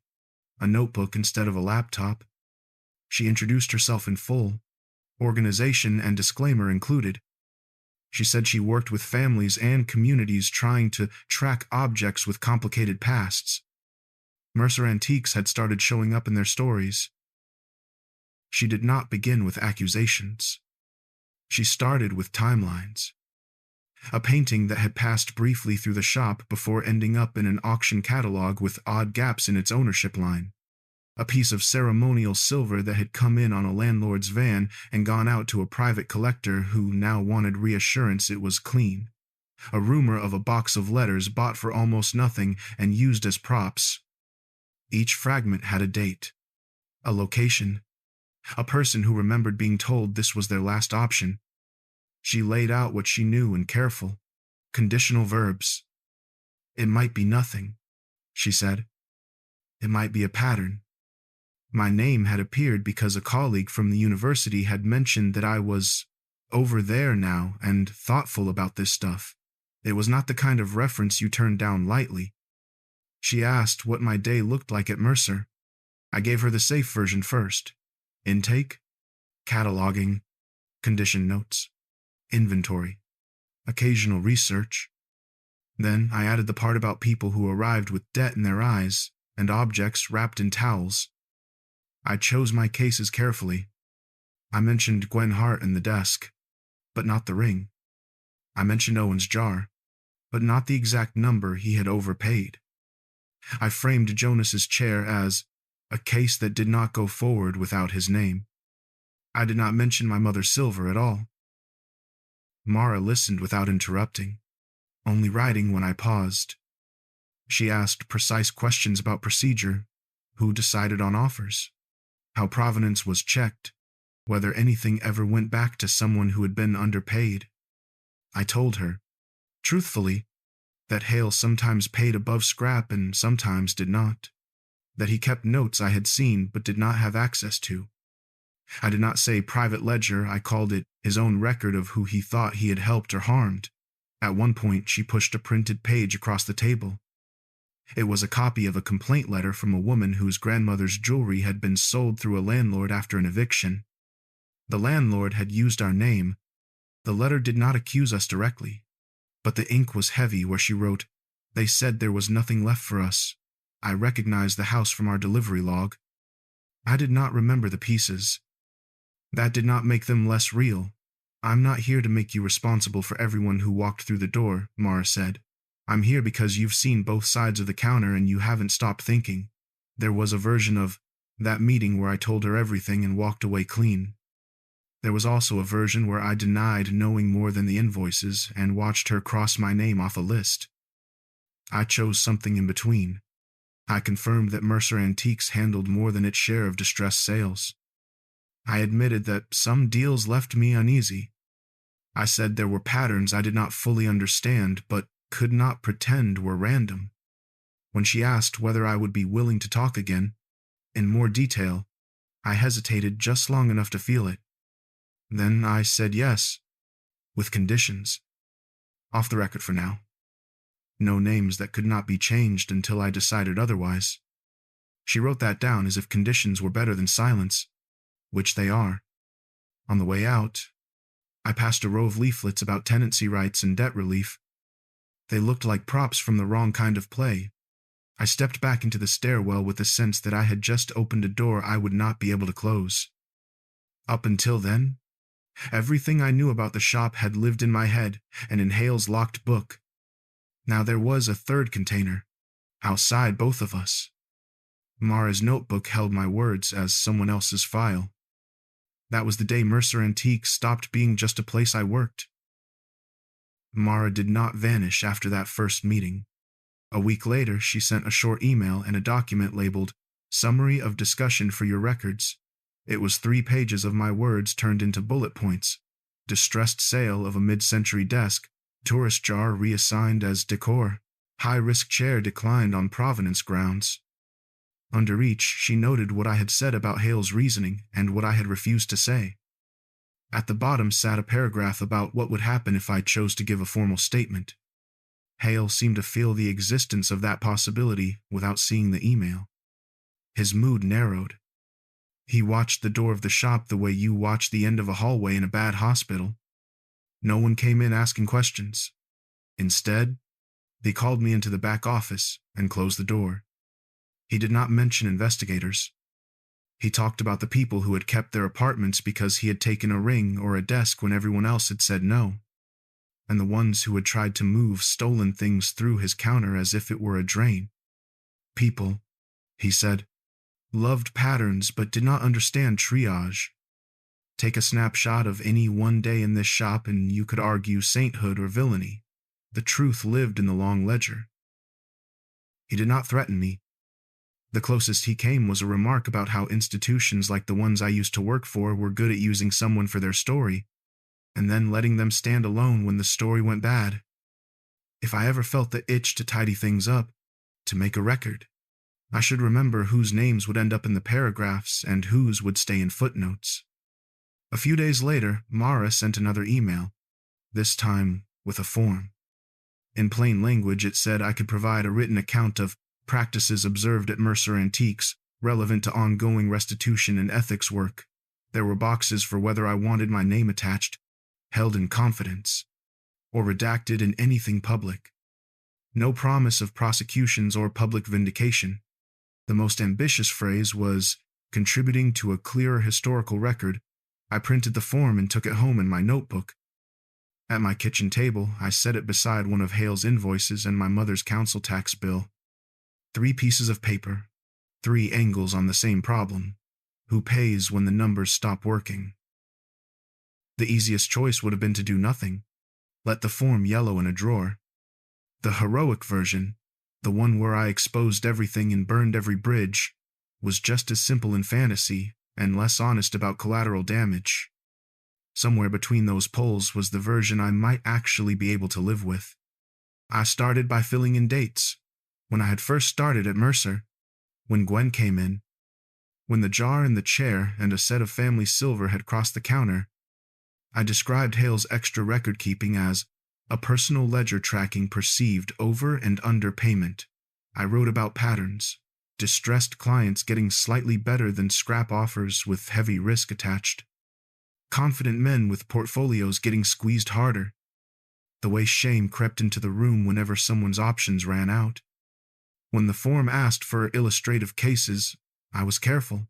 a notebook instead of a laptop. She introduced herself in full, organization and disclaimer included. She said she worked with families and communities trying to track objects with complicated pasts. Mercer antiques had started showing up in their stories. She did not begin with accusations. She started with timelines. A painting that had passed briefly through the shop before ending up in an auction catalog with odd gaps in its ownership line. A piece of ceremonial silver that had come in on a landlord's van and gone out to a private collector who now wanted reassurance it was clean. A rumor of a box of letters bought for almost nothing and used as props. Each fragment had a date, a location, a person who remembered being told this was their last option. She laid out what she knew in careful, conditional verbs. It might be nothing, she said. It might be a pattern. My name had appeared because a colleague from the university had mentioned that I was over there now and thoughtful about this stuff. It was not the kind of reference you turn down lightly. She asked what my day looked like at Mercer. I gave her the safe version first. Intake, cataloging, condition notes, inventory, occasional research. Then I added the part about people who arrived with debt in their eyes and objects wrapped in towels. I chose my cases carefully. I mentioned Gwen Hart and the desk, but not the ring. I mentioned Owen's jar, but not the exact number he had overpaid. I framed Jonas's chair as a case that did not go forward without his name. I did not mention my mother's silver at all. Mara listened without interrupting, only writing when I paused. She asked precise questions about procedure, who decided on offers, how provenance was checked, whether anything ever went back to someone who had been underpaid. I told her, truthfully, that Hale sometimes paid above scrap and sometimes did not, that he kept notes I had seen but did not have access to. I did not say private ledger, I called it his own record of who he thought he had helped or harmed. At one point, she pushed a printed page across the table. It was a copy of a complaint letter from a woman whose grandmother's jewelry had been sold through a landlord after an eviction. The landlord had used our name. The letter did not accuse us directly, but the ink was heavy where she wrote, "They said there was nothing left for us. I recognized the house from our delivery log." I did not remember the pieces. That did not make them less real. "I'm not here to make you responsible for everyone who walked through the door," Mara said. "I'm here because you've seen both sides of the counter and you haven't stopped thinking." There was a version of that meeting where I told her everything and walked away clean. There was also a version where I denied knowing more than the invoices and watched her cross my name off a list. I chose something in between. I confirmed that Mercer Antiques handled more than its share of distressed sales. I admitted that some deals left me uneasy. I said there were patterns I did not fully understand but could not pretend were random. When she asked whether I would be willing to talk again, in more detail, I hesitated just long enough to feel it. Then I said yes, with conditions. Off the record for now. No names that could not be changed until I decided otherwise. She wrote that down as if conditions were better than silence, which they are. On the way out, I passed a row of leaflets about tenancy rights and debt relief. They looked like props from the wrong kind of play. I stepped back into the stairwell with the sense that I had just opened a door I would not be able to close. Up until then, everything I knew about the shop had lived in my head and in Hale's locked book. Now there was a third container, outside both of us. Mara's notebook held my words as someone else's file. That was the day Mercer Antiques stopped being just a place I worked. Mara did not vanish after that first meeting. A week later, she sent a short email and a document labeled "Summary of Discussion for Your Records." It was 3 pages of my words turned into bullet points. Distressed sale of a mid-century desk, tourist jar reassigned as decor, high-risk chair declined on provenance grounds. Under each, she noted what I had said about Hale's reasoning and what I had refused to say. At the bottom sat a paragraph about what would happen if I chose to give a formal statement. Hale seemed to feel the existence of that possibility without seeing the email. His mood narrowed. He watched the door of the shop the way you watch the end of a hallway in a bad hospital. No one came in asking questions. Instead, they called me into the back office and closed the door. He did not mention investigators. He talked about the people who had kept their apartments because he had taken a ring or a desk when everyone else had said no, and the ones who had tried to move stolen things through his counter as if it were a drain. People, he said, loved patterns but did not understand triage. Take a snapshot of any one day in this shop and you could argue sainthood or villainy. The truth lived in the long ledger. He did not threaten me. The closest he came was a remark about how institutions like the ones I used to work for were good at using someone for their story, and then letting them stand alone when the story went bad. If I ever felt the itch to tidy things up, to make a record, I should remember whose names would end up in the paragraphs and whose would stay in footnotes. A few days later, Mara sent another email, this time with a form. In plain language, it said I could provide a written account of practices observed at Mercer Antiques relevant to ongoing restitution and ethics work. There were boxes for whether I wanted my name attached, held in confidence, or redacted in anything public. No promise of prosecutions or public vindication. The most ambitious phrase was contributing to a clearer historical record. I printed the form and took it home in my notebook. At my kitchen table, I set it beside one of Hale's invoices and my mother's council tax bill. 3 pieces of paper, 3 angles on the same problem. Who pays when the numbers stop working? The easiest choice would have been to do nothing. Let the form yellow in a drawer. The heroic version, the one where I exposed everything and burned every bridge, was just as simple in fantasy and less honest about collateral damage. Somewhere between those poles was the version I might actually be able to live with. I started by filling in dates. When I had first started at Mercer, when Gwen came in, when the jar in the chair and a set of family silver had crossed the counter. I described Hale's extra record-keeping as a personal ledger tracking perceived over and under payment. I wrote about patterns, distressed clients getting slightly better than scrap offers with heavy risk attached, confident men with portfolios getting squeezed harder, the way shame crept into the room whenever someone's options ran out. When the form asked for illustrative cases, I was careful.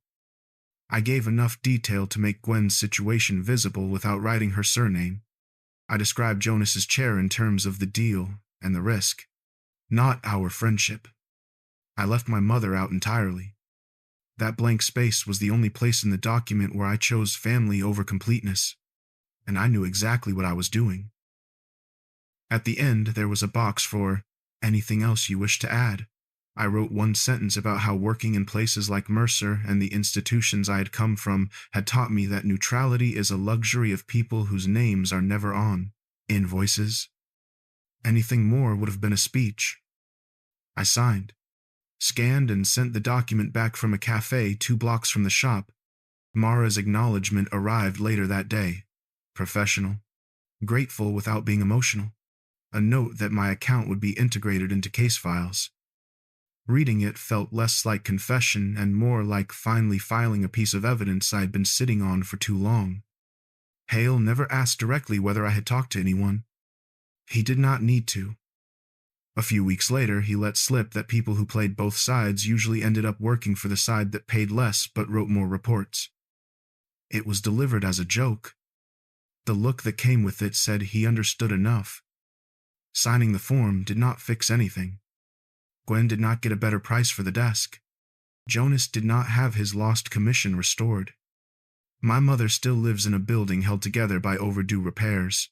I gave enough detail to make Gwen's situation visible without writing her surname. I described Jonas's chair in terms of the deal and the risk, not our friendship. I left my mother out entirely. That blank space was the only place in the document where I chose family over completeness, and I knew exactly what I was doing. At the end, there was a box for anything else you wish to add. I wrote 1 sentence about how working in places like Mercer and the institutions I had come from had taught me that neutrality is a luxury of people whose names are never on invoices. Anything more would have been a speech. I signed, scanned, and sent the document back from a cafe 2 blocks from the shop. Mara's acknowledgement arrived later that day. Professional, grateful without being emotional. A note that my account would be integrated into case files. Reading it felt less like confession and more like finally filing a piece of evidence I had been sitting on for too long. Hale never asked directly whether I had talked to anyone. He did not need to. A few weeks later, he let slip that people who played both sides usually ended up working for the side that paid less but wrote more reports. It was delivered as a joke. The look that came with it said he understood enough. Signing the form did not fix anything. Gwen did not get a better price for the desk. Jonas did not have his lost commission restored. My mother still lives in a building held together by overdue repairs.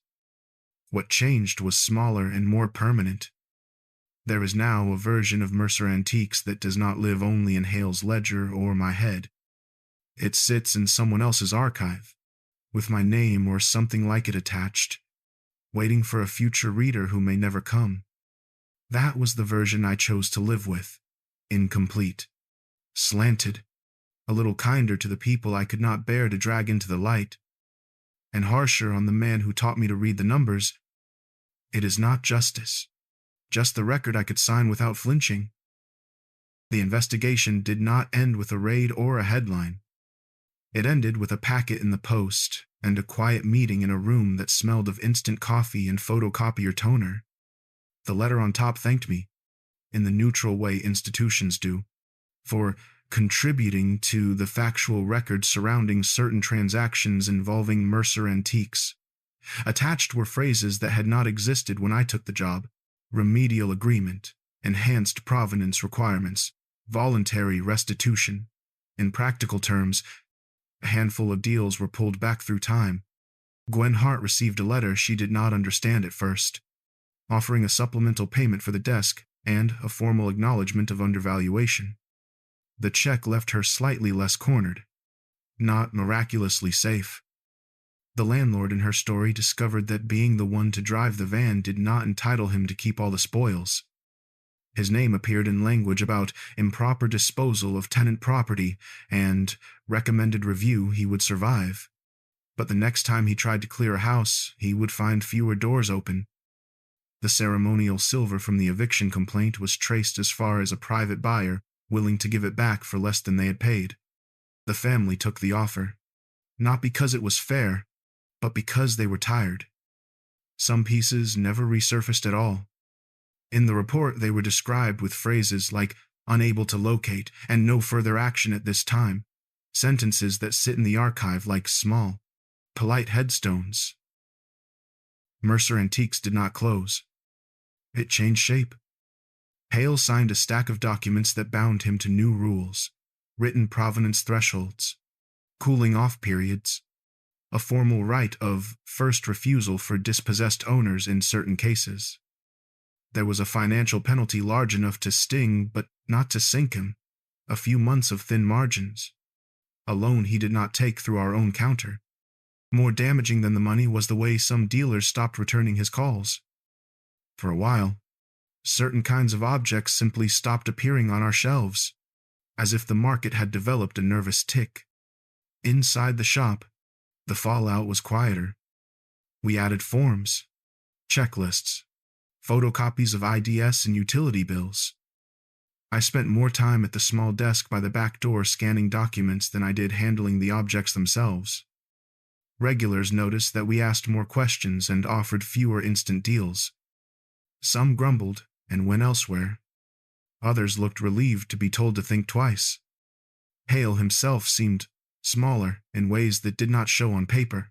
What changed was smaller and more permanent. There is now a version of Mercer Antiques that does not live only in Hale's ledger or my head. It sits in someone else's archive, with my name or something like it attached, waiting for a future reader who may never come. That was the version I chose to live with, incomplete, slanted, a little kinder to the people I could not bear to drag into the light, and harsher on the man who taught me to read the numbers. It is not justice, just the record I could sign without flinching. The investigation did not end with a raid or a headline. It ended with a packet in the post and a quiet meeting in a room that smelled of instant coffee and photocopier toner. The letter on top thanked me, in the neutral way institutions do, for contributing to the factual record surrounding certain transactions involving Mercer Antiques. Attached were phrases that had not existed when I took the job: remedial agreement, enhanced provenance requirements, voluntary restitution. In practical terms, a handful of deals were pulled back through time. Gwen Hart received a letter she did not understand at first, offering a supplemental payment for the desk and a formal acknowledgement of undervaluation. The check left her slightly less cornered, not miraculously safe. The landlord in her story discovered that being the one to drive the van did not entitle him to keep all the spoils. His name appeared in language about improper disposal of tenant property and recommended review he would survive. But the next time he tried to clear a house, he would find fewer doors open. The ceremonial silver from the eviction complaint was traced as far as a private buyer willing to give it back for less than they had paid. The family took the offer, not because it was fair, but because they were tired. Some pieces never resurfaced at all. In the report, they were described with phrases like unable to locate and no further action at this time, sentences that sit in the archive like small, polite headstones. Mercer Antiques did not close. It changed shape. Hale signed a stack of documents that bound him to new rules, written provenance thresholds, cooling-off periods, a formal right of first refusal for dispossessed owners in certain cases. There was a financial penalty large enough to sting but not to sink him, a few months of thin margins, a loan he did not take through our own counter. More damaging than the money was the way some dealers stopped returning his calls. For a while, certain kinds of objects simply stopped appearing on our shelves, as if the market had developed a nervous tic. Inside the shop, the fallout was quieter. We added forms, checklists, photocopies of IDS and utility bills. I spent more time at the small desk by the back door scanning documents than I did handling the objects themselves. Regulars noticed that we asked more questions and offered fewer instant deals. Some grumbled and went elsewhere. Others looked relieved to be told to think twice. Hale himself seemed smaller in ways that did not show on paper.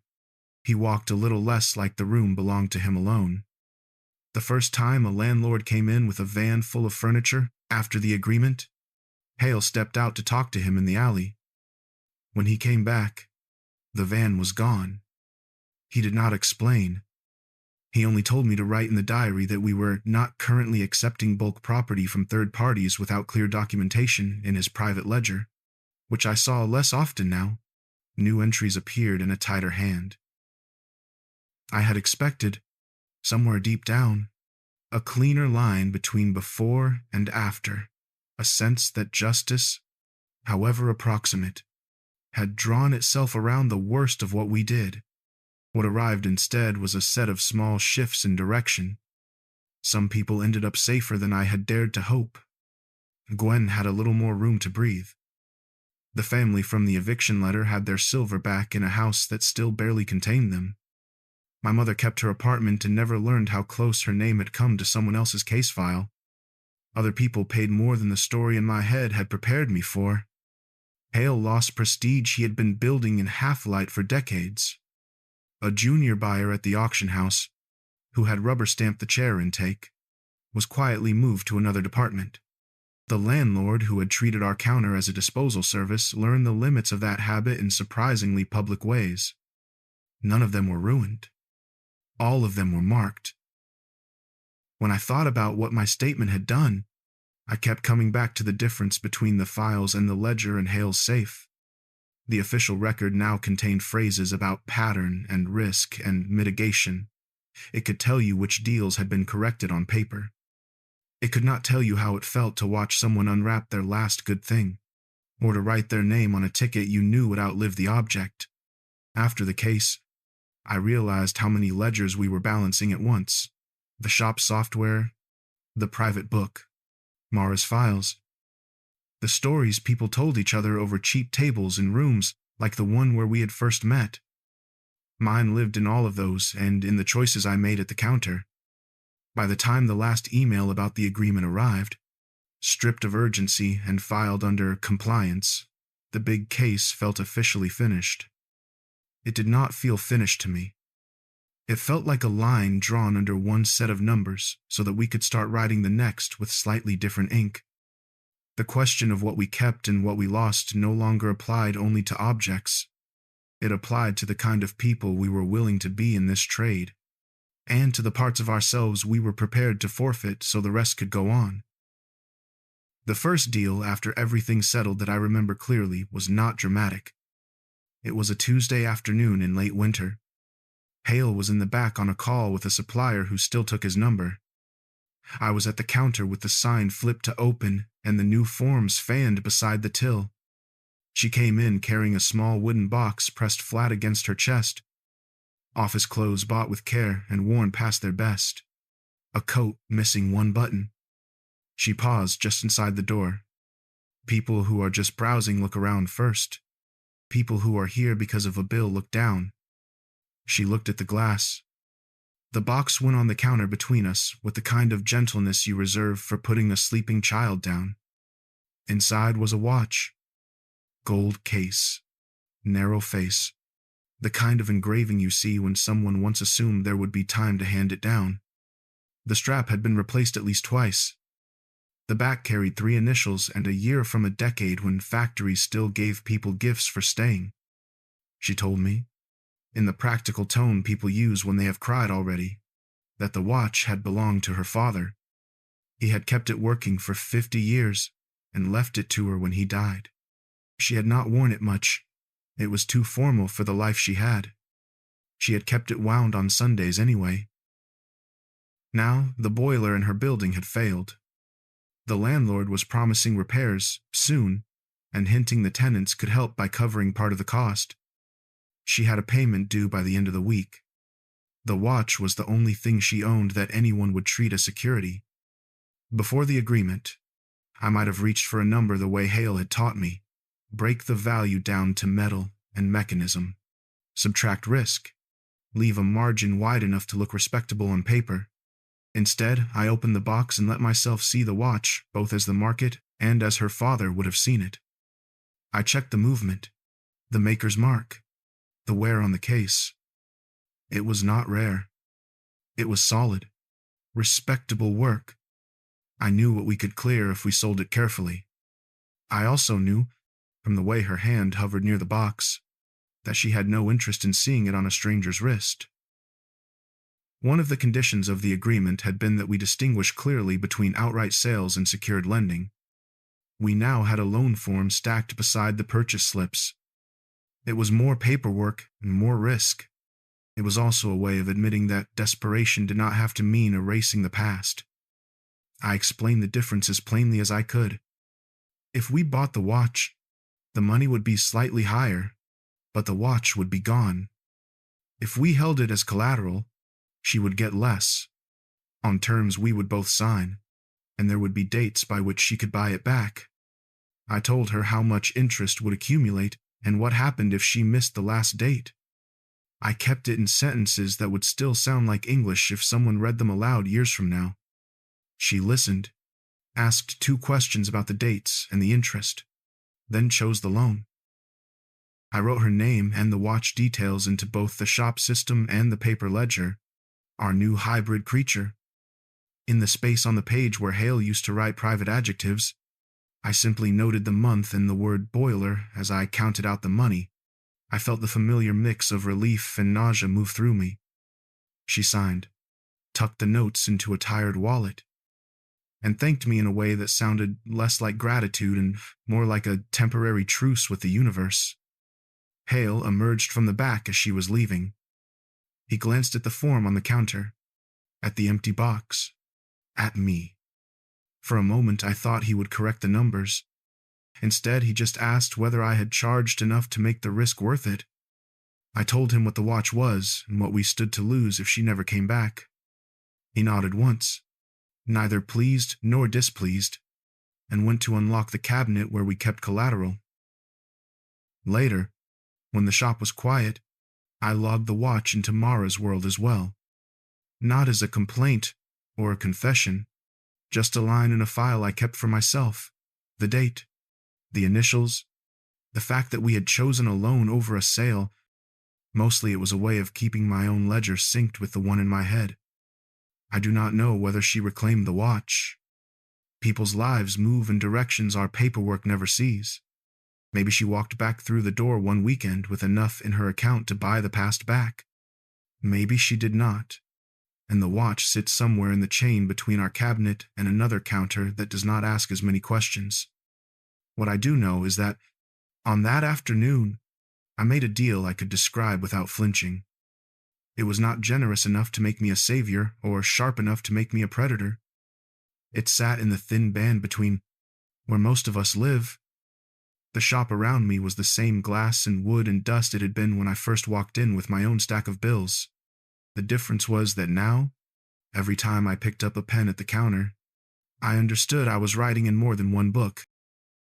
He walked a little less like the room belonged to him alone. The first time a landlord came in with a van full of furniture after the agreement, Hale stepped out to talk to him in the alley. When he came back, the van was gone. He did not explain. He only told me to write in the diary that we were not currently accepting bulk property from third parties without clear documentation in his private ledger, which I saw less often now. New entries appeared in a tighter hand. I had expected, somewhere deep down, a cleaner line between before and after, a sense that justice, however approximate, had drawn itself around the worst of what we did. What arrived instead was a set of small shifts in direction. Some people ended up safer than I had dared to hope. Gwen had a little more room to breathe. The family from the eviction letter had their silver back in a house that still barely contained them. My mother kept her apartment and never learned how close her name had come to someone else's case file. Other people paid more than the story in my head had prepared me for. Hale lost prestige he had been building in half-light for decades. A junior buyer at the auction house, who had rubber-stamped the chair intake, was quietly moved to another department. The landlord, who had treated our counter as a disposal service, learned the limits of that habit in surprisingly public ways. None of them were ruined. All of them were marked. When I thought about what my statement had done, I kept coming back to the difference between the files and the ledger in Hale's safe. The official record now contained phrases about pattern and risk and mitigation. It could tell you which deals had been corrected on paper. It could not tell you how it felt to watch someone unwrap their last good thing, or to write their name on a ticket you knew would outlive the object. After the case, I realized how many ledgers we were balancing at once. The shop software, the private book, Mara's files. The stories people told each other over cheap tables in rooms like the one where we had first met. Mine lived in all of those and in the choices I made at the counter. By the time the last email about the agreement arrived, stripped of urgency and filed under compliance, the big case felt officially finished. It did not feel finished to me. It felt like a line drawn under one set of numbers so that we could start writing the next with slightly different ink. The question of what we kept and what we lost no longer applied only to objects. It applied to the kind of people we were willing to be in this trade, and to the parts of ourselves we were prepared to forfeit so the rest could go on. The first deal after everything settled that I remember clearly was not dramatic. It was a Tuesday afternoon in late winter. Hale was in the back on a call with a supplier who still took his number. I was at the counter with the sign flipped to open and the new forms fanned beside the till. She came in carrying a small wooden box pressed flat against her chest. Office clothes bought with care and worn past their best. A coat missing one button. She paused just inside the door. People who are just browsing look around first. People who are here because of a bill look down. She looked at the glass. The box went on the counter between us with the kind of gentleness you reserve for putting a sleeping child down. Inside was a watch. Gold case. Narrow face. The kind of engraving you see when someone once assumed there would be time to hand it down. The strap had been replaced at least twice. The back carried 3 initials and a year from a decade when factories still gave people gifts for staying. She told me, in the practical tone people use when they have cried already, that the watch had belonged to her father. He had kept it working for 50 years and left it to her when he died. She had not worn it much. It was too formal for the life she had. She had kept it wound on Sundays anyway. Now, the boiler in her building had failed. The landlord was promising repairs soon and hinting the tenants could help by covering part of the cost. She had a payment due by the end of the week. The watch was the only thing she owned that anyone would treat as security. Before the agreement, I might have reached for a number the way Hale had taught me. Break the value down to metal and mechanism. Subtract risk. Leave a margin wide enough to look respectable on paper. Instead, I opened the box and let myself see the watch, both as the market and as her father would have seen it. I checked the movement, the maker's mark, the wear on the case. It was not rare. It was solid, respectable work. I knew what we could clear if we sold it carefully. I also knew, from the way her hand hovered near the box, that she had no interest in seeing it on a stranger's wrist. One of the conditions of the agreement had been that we distinguish clearly between outright sales and secured lending. We now had a loan form stacked beside the purchase slips. It was more paperwork and more risk. It was also a way of admitting that desperation did not have to mean erasing the past. I explained the difference as plainly as I could. If we bought the watch, the money would be slightly higher, but the watch would be gone. If we held it as collateral, she would get less, on terms we would both sign, and there would be dates by which she could buy it back. I told her how much interest would accumulate and what happened if she missed the last date. I kept it in sentences that would still sound like English if someone read them aloud years from now. She listened, asked 2 questions about the dates and the interest, then chose the loan. I wrote her name and the watch details into both the shop system and the paper ledger, our new hybrid creature. In the space on the page where Hale used to write private adjectives, I simply noted the month and the word boiler as I counted out the money. I felt the familiar mix of relief and nausea move through me. She signed, tucked the notes into a tired wallet, and thanked me in a way that sounded less like gratitude and more like a temporary truce with the universe. Hale emerged from the back as she was leaving. He glanced at the form on the counter, at the empty box, at me. For a moment I thought he would correct the numbers. Instead, he just asked whether I had charged enough to make the risk worth it. I told him what the watch was and what we stood to lose if she never came back. He nodded once, neither pleased nor displeased, and went to unlock the cabinet where we kept collateral. Later, when the shop was quiet, I logged the watch into Mara's world as well. Not as a complaint or a confession, just a line in a file I kept for myself, the date, the initials, the fact that we had chosen a loan over a sale. Mostly it was a way of keeping my own ledger synced with the one in my head. I do not know whether she reclaimed the watch. People's lives move in directions our paperwork never sees. Maybe she walked back through the door one weekend with enough in her account to buy the past back. Maybe she did not, and the watch sits somewhere in the chain between our cabinet and another counter that does not ask as many questions. What I do know is that, on that afternoon, I made a deal I could describe without flinching. It was not generous enough to make me a savior or sharp enough to make me a predator. It sat in the thin band between where most of us live The shop around me was the same glass and wood and dust it had been when I first walked in with my own stack of bills. The difference was that now, every time I picked up a pen at the counter, I understood I was writing in more than one book.